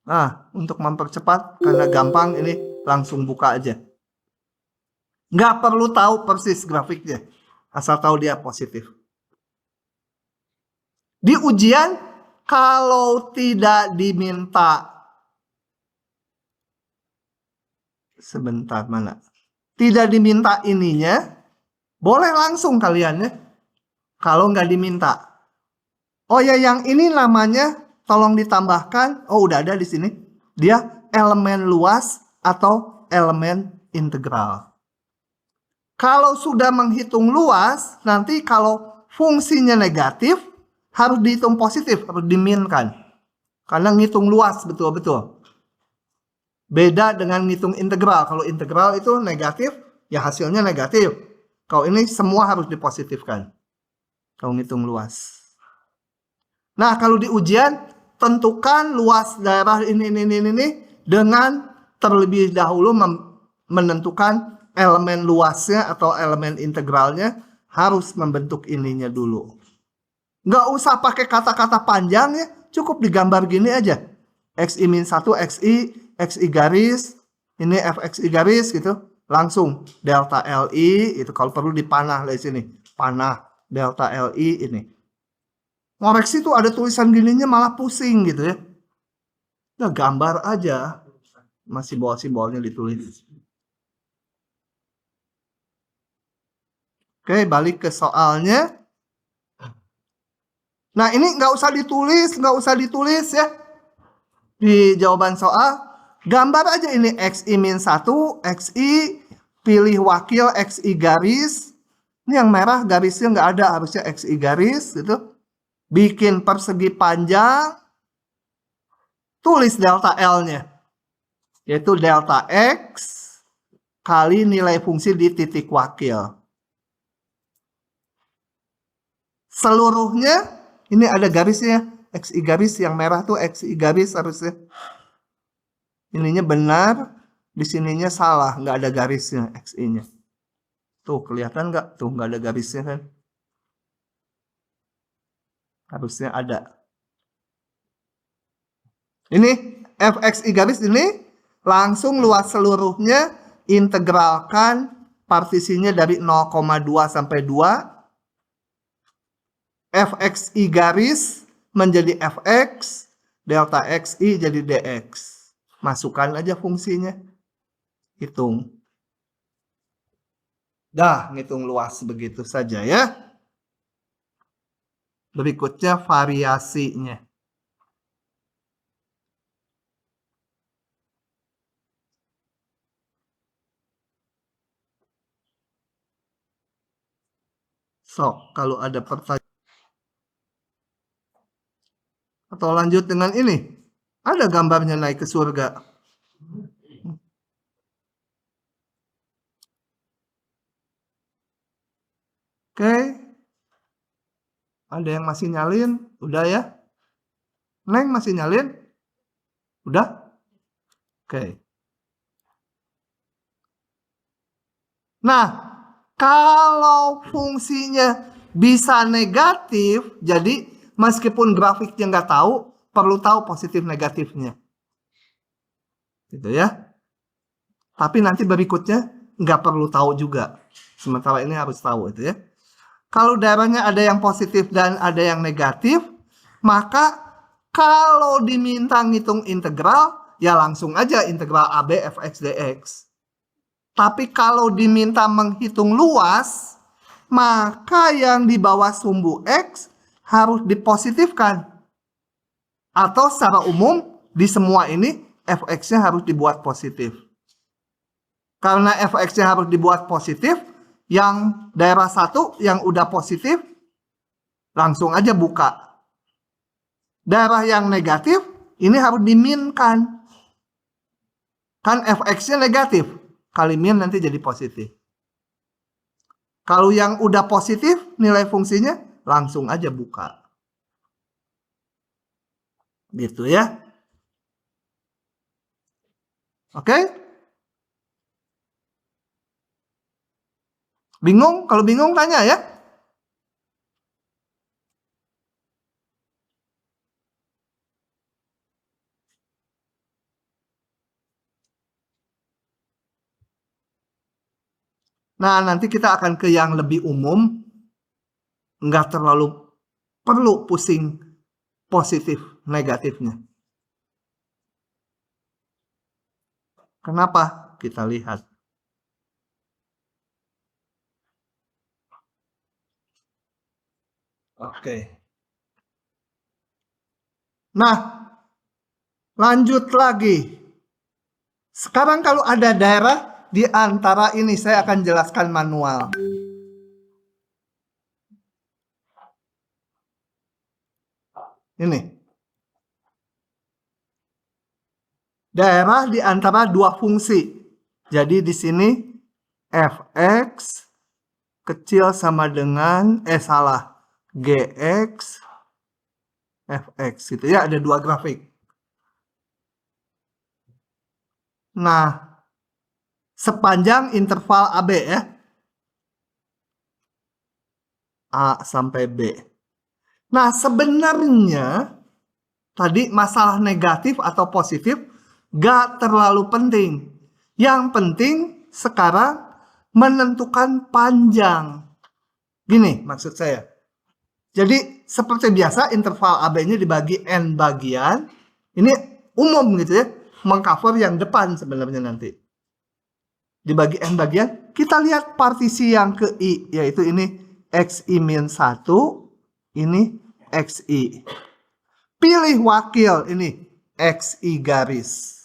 Nah, untuk mempercepat, karena gampang ini langsung buka aja. Nggak perlu tahu persis grafiknya, asal tahu dia positif. Di ujian, kalau tidak diminta, sebentar mana? Tidak diminta ininya, boleh langsung kalian ya. Kalau nggak diminta. Oh ya, yang ini namanya tolong ditambahkan. Oh, udah ada di sini. Dia elemen luas atau elemen integral. Kalau sudah menghitung luas, nanti kalau fungsinya negatif, harus dihitung positif, harus diminkan. Karena ngitung luas betul-betul. Beda dengan ngitung integral. Kalau integral itu negatif, ya hasilnya negatif. Kalau ini semua harus dipositifkan. Kalau ngitung luas. Nah, kalau di ujian, tentukan luas daerah ini dengan terlebih dahulu menentukan elemen luasnya atau elemen integralnya, harus membentuk ininya dulu. Nggak usah pakai kata-kata panjang ya, cukup digambar gini aja. XI-1, XI garis, ini FXI garis gitu. Langsung delta LI, itu kalau perlu dipanah dari sini. Panah delta LI ini. Ngoreksi tuh ada tulisan gininya malah pusing gitu ya. Nah, gambar aja. Masih simbol-simbolnya ditulis. Oke, balik ke soalnya. Nah, ini nggak usah ditulis ya. Di jawaban soal, gambar aja ini XI-1, XI, pilih wakil XI garis. Ini yang merah garisnya nggak ada, harusnya XI garis gitu. Bikin persegi panjang, tulis delta L-nya. Yaitu delta X kali nilai fungsi di titik wakil. Seluruhnya, ini ada garisnya. XI garis yang merah tuh XI garis harusnya. Ininya benar, di sininya salah, nggak ada garisnya XI-nya. Tuh, kelihatan nggak? Tuh, nggak ada garisnya kan? Harusnya ada. Ini FXI garis ini langsung luas seluruhnya integralkan partisinya dari 0,2 sampai 2. FXI garis menjadi FX, delta XI jadi DX. Masukkan aja fungsinya. Hitung. Dah, ngitung luas begitu saja ya. Berikutnya variasinya. So, kalau ada pertanyaan atau lanjut dengan ini, ada gambarnya naik ke surga. Oke. Ada yang masih nyalin? Udah ya? Neng masih nyalin? Udah? Oke. Nah, kalau fungsinya bisa negatif, jadi meskipun grafiknya nggak tahu, perlu tahu positif negatifnya. Gitu ya. Tapi nanti berikutnya nggak perlu tahu juga. Sementara ini harus tahu itu ya. Kalau daerahnya ada yang positif dan ada yang negatif, maka kalau diminta ngitung integral, ya langsung aja integral AB fx dx. Tapi kalau diminta menghitung luas, maka yang di bawah sumbu X harus dipositifkan. Atau secara umum, di semua ini fx-nya harus dibuat positif. Karena fx-nya harus dibuat positif, yang daerah 1 yang udah positif, langsung aja buka. Daerah yang negatif, ini harus diminkan. Kan fx-nya negatif, kali min nanti jadi positif. Kalau yang udah positif, nilai fungsinya langsung aja buka. Gitu ya. Oke? Bingung? Kalau bingung tanya ya. Nah, nanti kita akan ke yang lebih umum. Nggak terlalu perlu pusing positif negatifnya. Kenapa? Kita lihat. Oke. Nah, lanjut lagi. Sekarang kalau ada daerah di antara ini, saya akan jelaskan manual. Ini. Daerah di antara dua fungsi. Jadi di sini fx kecil sama dengan, gx fx gitu ya, ada dua grafik. Nah, sepanjang interval AB ya. A sampai B. Nah, sebenarnya tadi masalah negatif atau positif gak terlalu penting. Yang penting sekarang menentukan panjang. Gini maksud saya. Jadi seperti biasa interval AB-nya dibagi N bagian. Ini umum gitu ya. Mengcover yang depan sebenarnya nanti. Dibagi N bagian. Kita lihat partisi yang ke I. Yaitu ini XI-1. Ini XI. Pilih wakil ini XI garis.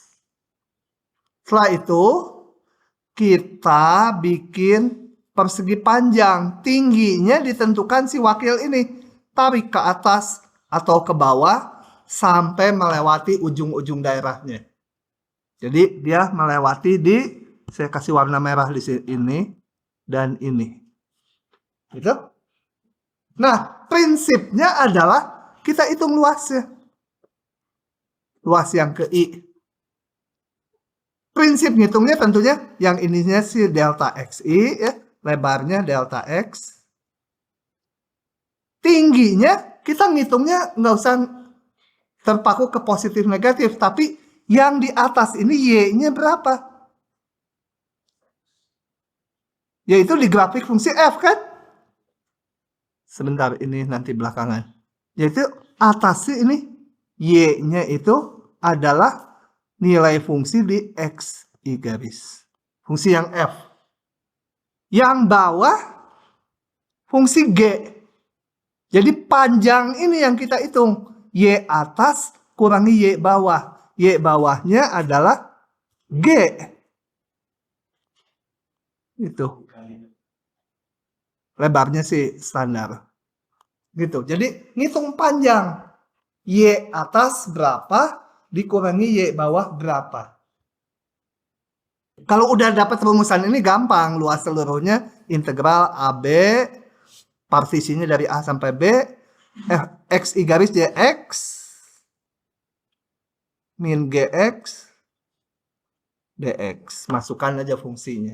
Setelah itu kita bikin persegi panjang. Tingginya ditentukan si wakil ini. Tarik ke atas atau ke bawah sampai melewati ujung-ujung daerahnya. Jadi dia melewati di, saya kasih warna merah di sini dan ini. Gitu. Nah, prinsipnya adalah kita hitung luasnya. Luas yang ke I. Prinsip ngitungnya tentunya yang ininya si delta XI ya, lebarnya delta X. Tingginya kita ngitungnya nggak usah terpaku ke positif negatif, tapi yang di atas ini Y-nya berapa? Yaitu di grafik fungsi F kan? Sebentar, ini nanti belakangan. Yaitu atasnya ini Y-nya itu adalah nilai fungsi di XI garis. Fungsi yang F. Yang bawah fungsi G. Jadi panjang ini yang kita hitung. Y atas kurangi Y bawah. Y bawahnya adalah G. Itu. Lebarnya sih standar. Gitu. Jadi ngitung panjang. Y atas berapa dikurangi Y bawah berapa. Kalau udah dapat rumusan ini gampang. Luas seluruhnya integral AB. Partisinya dari A sampai B. XI garis JX. Min GX. DX. Masukkan aja fungsinya.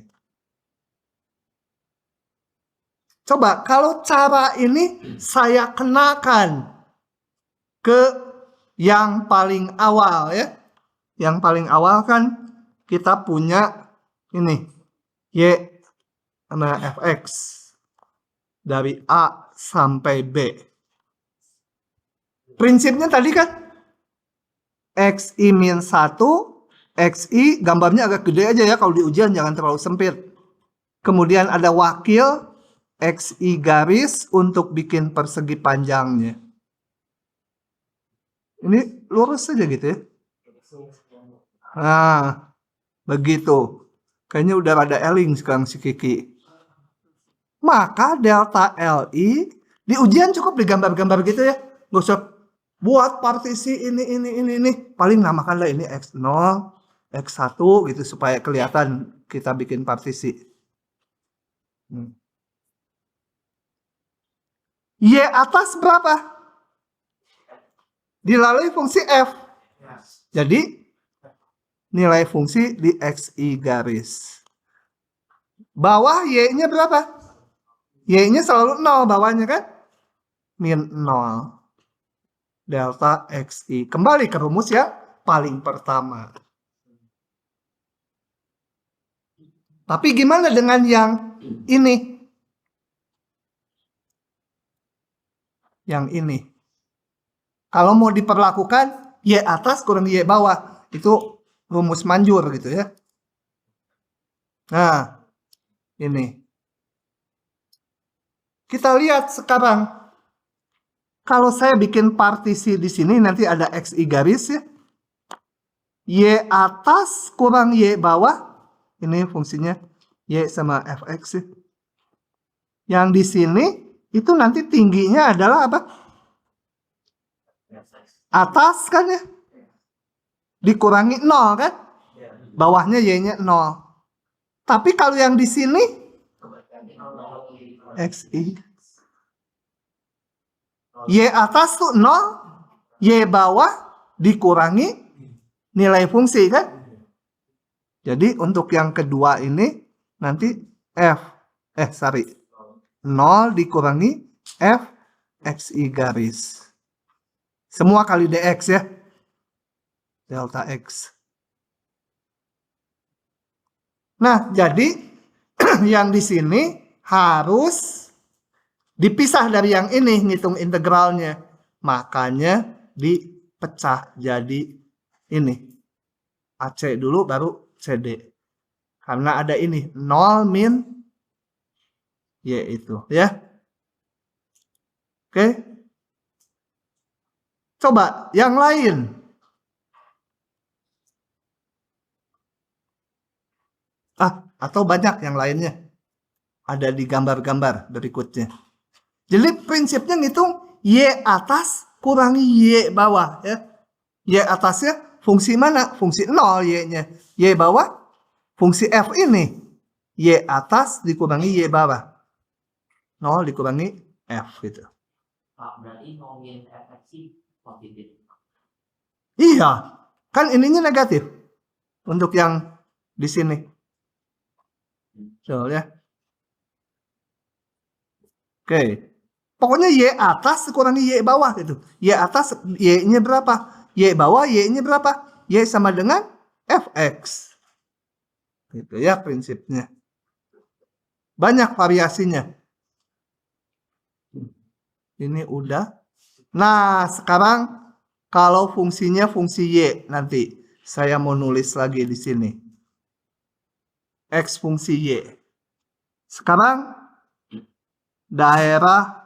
Coba kalau cara ini saya kenakan ke yang paling awal ya. Yang paling awal kan kita punya ini Y sama Fx dari A sampai B. Prinsipnya tadi kan XI-1, XI gambarnya agak gede aja ya kalau di ujian, jangan terlalu sempit. Kemudian ada wakil XI garis untuk bikin persegi panjangnya. Ini lurus saja gitu ya. Nah, begitu. Kayaknya udah ada eling sekarang si Kiki. Maka delta LI di ujian cukup digambar-gambar gitu ya. Nggak usah buat partisi ini, paling namakanlah ini X0, X1 gitu supaya kelihatan kita bikin partisi. Y atas berapa? Dilalui fungsi F. Jadi nilai fungsi di XI garis. Bawah Y-nya berapa? Y-nya selalu 0 bawahnya kan? Min 0. Delta XI. Kembali ke rumus ya paling pertama. Tapi gimana dengan yang ini? Yang ini. Kalau mau diperlakukan Y atas kurang Y bawah. Itu rumus manjur gitu ya. Nah, ini. Kita lihat sekarang. Kalau saya bikin partisi di sini nanti ada XI garis ya. Y atas kurang Y bawah. Ini fungsinya Y sama Fx ya. Yang di sini itu nanti tingginya adalah apa? Atas kan ya? Dikurangi 0 kan? Bawahnya Y-nya 0. Tapi kalau yang di sini XI. Y atas tuh 0, Y bawah dikurangi nilai fungsi kan? Jadi untuk yang kedua ini nanti 0 dikurangi F XI garis. Semua kali DX ya. Delta X. Nah, jadi yang di sini harus dipisah dari yang ini, ngitung integralnya. Makanya dipecah jadi ini. AC dulu baru CD. Karena ada ini, 0 min Y itu. Ya. Oke. Coba yang lain. Atau banyak yang lainnya. Ada di gambar-gambar berikutnya. Jadi prinsipnya ngitung Y atas kurangi Y bawah ya. Y atasnya fungsi mana? Fungsi 0 Y-nya. Y bawah fungsi F ini. Y atas dikurangi Y bawah. 0 dikurangi F gitu. Berarti ngomongin efektif positif. Iya. Kan ininya negatif. Untuk yang di sini. So, ya. Oke. Pokoknya Y atas kurangi Y bawah gitu. Y atas Y-nya berapa? Y bawah Y-nya berapa? Y sama dengan Fx. Gitu ya prinsipnya. Banyak variasinya. Ini udah. Nah, sekarang kalau fungsinya fungsi Y nanti saya mau nulis lagi di sini. X fungsi Y. Sekarang daerah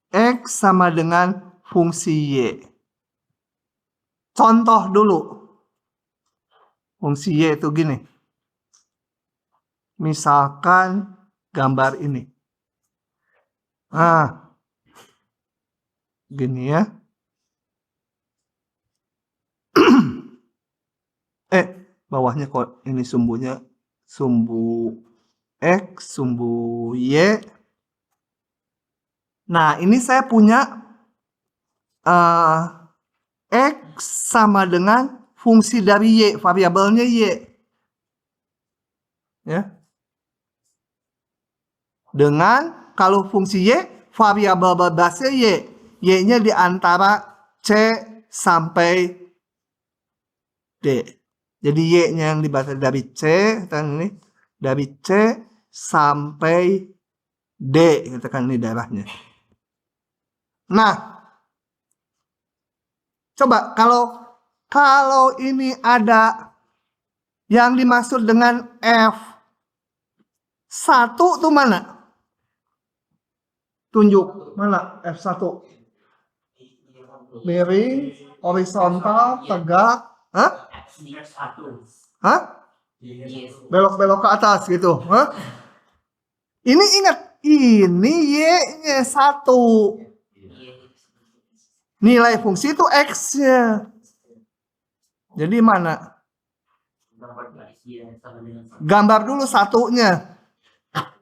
X sama dengan fungsi Y. Contoh dulu. Fungsi Y itu gini. Misalkan gambar ini. Gini ya. Bawahnya kok ini sumbunya. Sumbu X, sumbu Y. Nah, ini saya punya X sama dengan fungsi dari Y, variabelnya Y. Ya. Dengan kalau fungsi Y, variabel bebasnya Y. Y-nya di antara C sampai D. Jadi Y-nya yang dibaca dari C, ini dari C sampai D, katakan ini daerahnya. Nah, coba kalau ini ada yang dimaksud dengan F1 tuh mana? Tunjuk mana F1? Miring, horizontal, tegak, belok-belok ke atas gitu, Ini ingat, ini Y-nya 1. Nilai fungsi itu X-nya. Jadi mana? Gambar dulu satunya.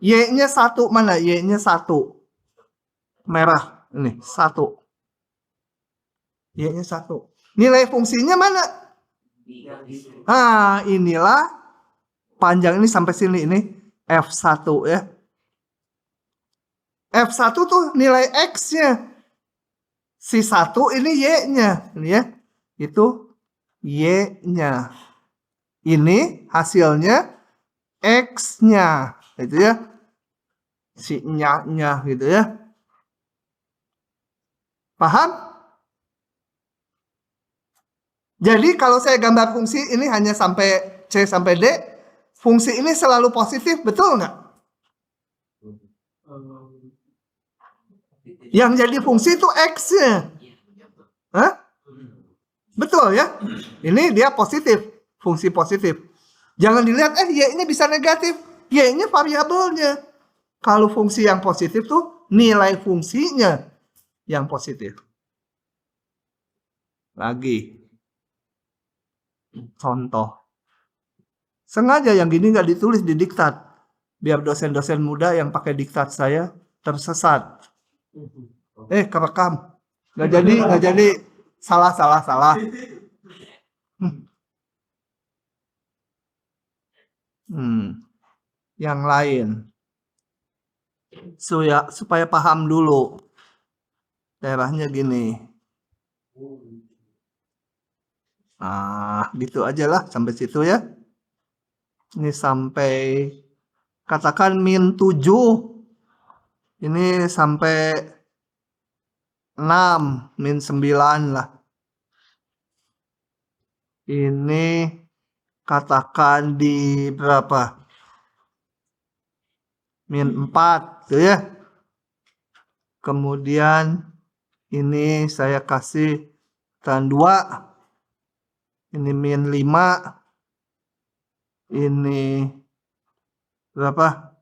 Y-nya 1 mana? Y-nya 1. Merah. Ini 1. Y-nya 1. Nilai fungsinya mana? Ah, inilah panjang ini sampai sini ini F1 ya. F1 tuh nilai X-nya. Si 1 ini Y-nya. Ini ya. Itu Y-nya. Ini hasilnya X-nya. Itu ya. Si nya gitu ya. Paham? Jadi kalau saya gambar fungsi ini hanya sampai C sampai D, fungsi ini selalu positif, betul nggak? Yang jadi fungsi itu X-nya. Hah? Betul ya? Ini dia positif, fungsi positif. Jangan dilihat, Y-nya bisa negatif. Y-nya variabelnya. Kalau fungsi yang positif tuh nilai fungsinya yang positif. Lagi. Contoh. Sengaja yang gini nggak ditulis di diktat. Biar dosen-dosen muda yang pakai diktat saya tersesat. Kerekam. Nggak jadi. Salah. Yang lain. Supaya paham dulu. Daerahnya gini. Nah, gitu aja lah sampai situ ya. Ini sampai katakan min 7. Ini sampai 6, min 9 lah. Ini katakan di berapa? Min 4 tuh ya. Kemudian ini saya kasih tan 2. Ini min 5. Ini berapa?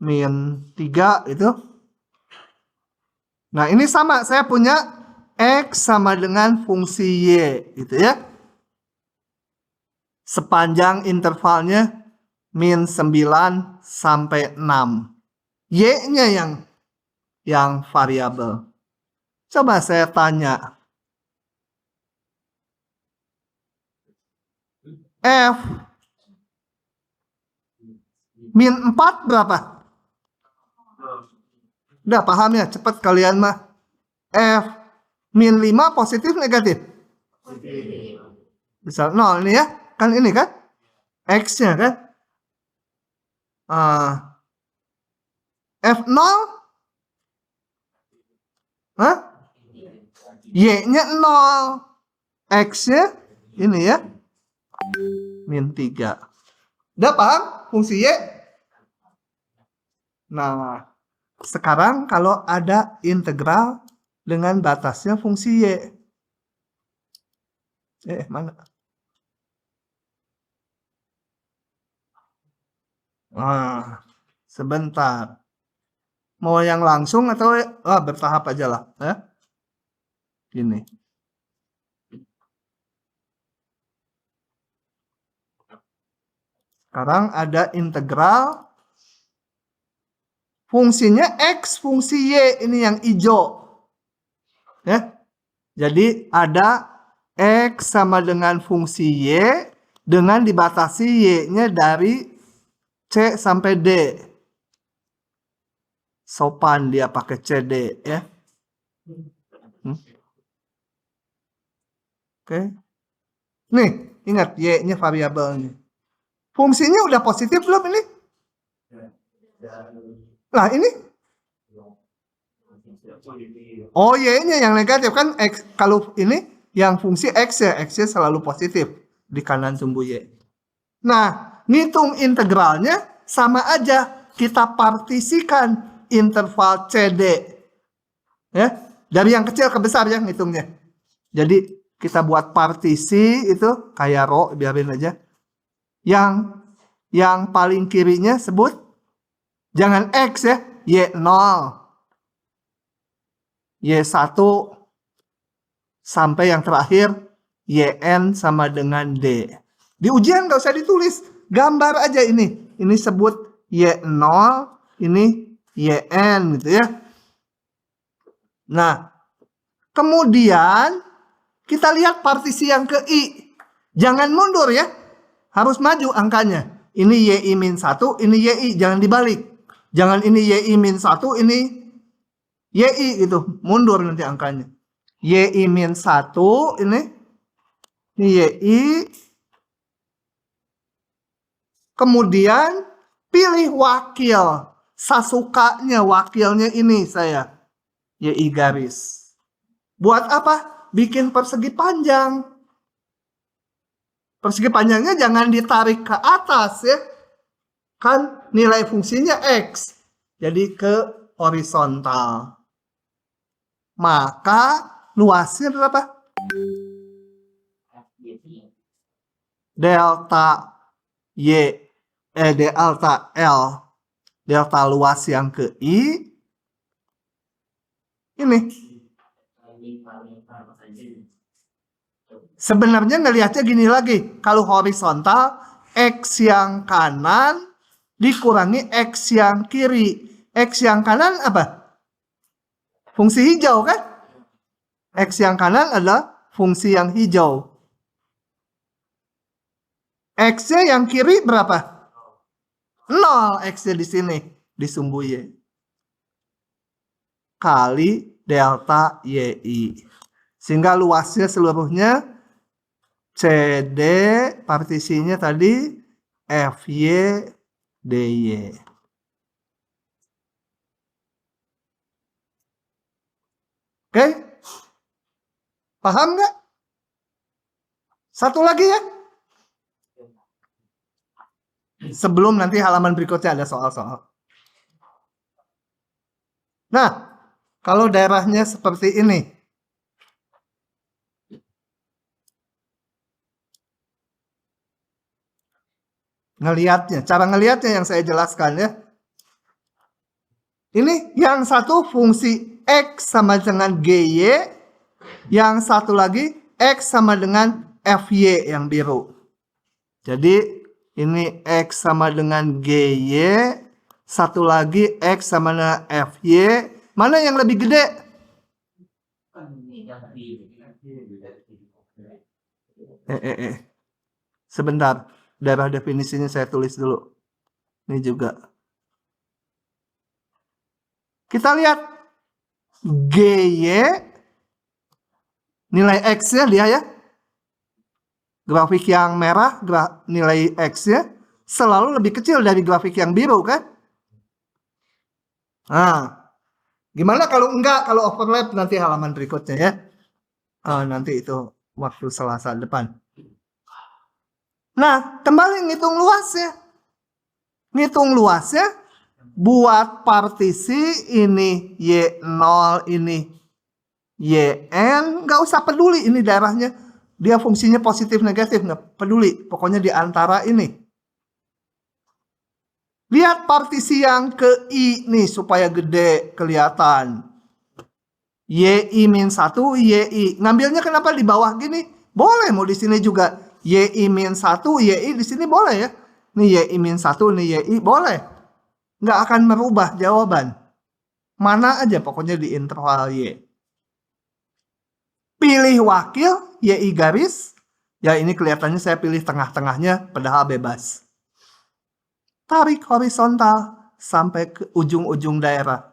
Min 3 itu. Nah, ini sama. Saya punya X sama dengan fungsi Y. Gitu ya. Sepanjang intervalnya min 9 sampai 6. Y-nya yang variabel. Coba saya tanya. F min 4 berapa? Udah paham ya? Cepat kalian mah. F min 5 positif negatif? Bisa 0 ini ya. Kan ini kan? X-nya kan? F0? Hah? Y-nya 0. X-nya ini ya. Min 3. Udah paham fungsi Y? Nah, sekarang kalau ada integral dengan batasnya fungsi Y. Mana? Nah, sebentar. Mau yang langsung atau bertahap aja lah. Gini. Sekarang ada integral fungsinya X, fungsi Y, ini yang hijau. Ya. Jadi ada X sama dengan fungsi Y dengan dibatasi Y-nya dari C sampai D. Sopan dia pakai CD ya. Oke. Nih, ingat Y-nya variabelnya. Fungsinya udah positif belum ini? Nah, ini? Oh, Y-nya yang negatif kan X. Kalau ini yang fungsi X ya, X-nya selalu positif di kanan sumbu Y. Nah, ngitung integralnya sama aja. Kita partisikan interval CD. Ya, dari yang kecil ke besar ya ngitungnya. Jadi kita buat partisi itu kayak row, biarin aja. Yang paling kirinya sebut jangan X ya, Y0. Y1 sampai yang terakhir YN sama dengan D. Di ujian nggak usah ditulis, gambar aja ini. Ini sebut Y0, ini YN gitu ya. Nah, kemudian kita lihat partisi yang ke I. Jangan mundur ya, harus maju angkanya. Ini YI-1, ini YI, jangan dibalik. Jangan ini YI-1, ini YI gitu, mundur nanti angkanya. YI-1 ini YI. Kemudian pilih wakil. Sasukanya wakilnya ini saya. YI garis. Buat apa? Bikin persegi panjang. Persegi panjangnya jangan ditarik ke atas ya. Kan nilai fungsinya X. Jadi ke horizontal. Maka luasnya berapa? Delta delta L. Delta luas yang ke I. Ini. Sebenarnya ngelihatnya gini lagi. Kalau horizontal, X yang kanan dikurangi X yang kiri. X yang kanan apa? Fungsi hijau kan? X yang kanan adalah fungsi yang hijau. X-nya yang kiri berapa? 0 X-nya di sini. Di sumbu Y. Kali delta YI. Sehingga luasnya seluruhnya CD, partisinya tadi FY DY. Oke? Paham nggak? Satu lagi ya. Sebelum nanti halaman berikutnya ada soal-soal. Nah, kalau daerahnya seperti ini. Ngelihatnya, cara ngelihatnya yang saya jelaskan ya. Ini yang satu fungsi X sama dengan GY. Yang satu lagi X sama dengan FY yang biru. Jadi ini X sama dengan GY. Satu lagi X sama dengan FY. Mana yang lebih gede? Sebentar. Daerah definisinya saya tulis dulu. Ini juga. Kita lihat. GY. Nilai X-nya dia ya. Grafik yang merah, nilai X-nya selalu lebih kecil dari grafik yang biru kan? Nah, gimana kalau enggak, kalau overlap nanti halaman berikutnya ya. Nanti itu waktu Selasa depan. Nah, kembali ngitung luasnya. Ngitung luasnya buat partisi ini Y0, ini YN, nggak usah peduli ini daerahnya. Dia fungsinya positif negatif, nggak peduli. Pokoknya di antara ini. Lihat partisi yang ke I nih supaya gede kelihatan. YI-1, YI. Ngambilnya kenapa di bawah gini? Boleh mau di sini juga. YI-1, YI di sini boleh ya. Nih YI-1, nih YI boleh. Nggak akan merubah jawaban. Mana aja pokoknya di interval Y. Pilih wakil, YI garis. Ya ini kelihatannya saya pilih tengah-tengahnya padahal bebas. Tarik horizontal sampai ke ujung-ujung daerah.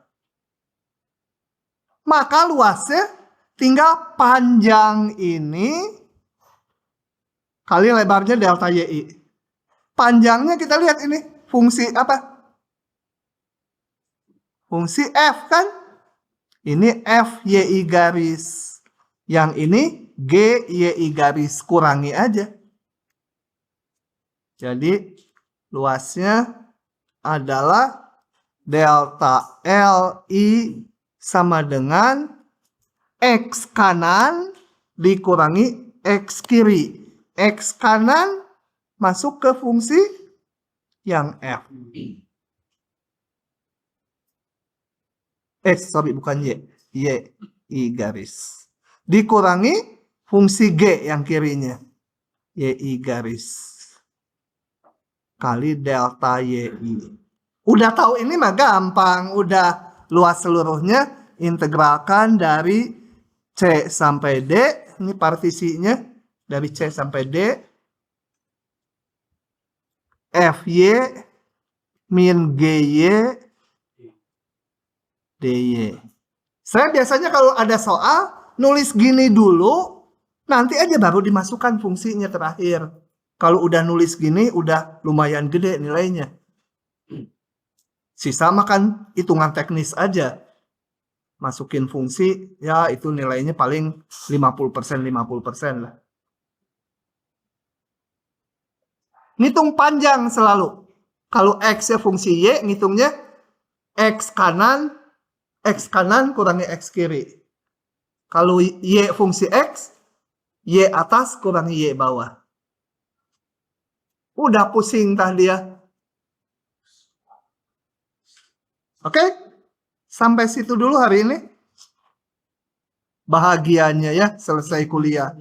Maka luasnya tinggal panjang ini kali lebarnya delta YI. Panjangnya kita lihat ini fungsi apa? Fungsi F kan? Ini F YI garis. Yang ini G YI garis, kurangi aja. Jadi luasnya adalah delta LI sama dengan X kanan dikurangi X kiri. X kanan masuk ke fungsi yang F. Sorry bukan Y. Y. YI garis. Dikurangi fungsi G yang kirinya. YI garis. Kali delta YI. Udah tahu ini mah gampang. Udah luas seluruhnya. Integralkan dari C sampai D. Ini partisinya. Dari C sampai D. FY min GY DY. Saya biasanya kalau ada soal nulis gini dulu, nanti aja baru dimasukkan fungsinya terakhir. Kalau udah nulis gini udah lumayan gede nilainya. Sisa makan hitungan teknis aja. Masukin fungsi, ya itu nilainya paling 50% lah. Ngitung panjang selalu. Kalau X ya fungsi Y, ngitungnya X kanan kurangi X kiri. Kalau Y fungsi X, Y atas kurangi Y bawah. Udah pusing tah dia. Oke? Sampai situ dulu hari ini. Bahagianya ya, selesai kuliah.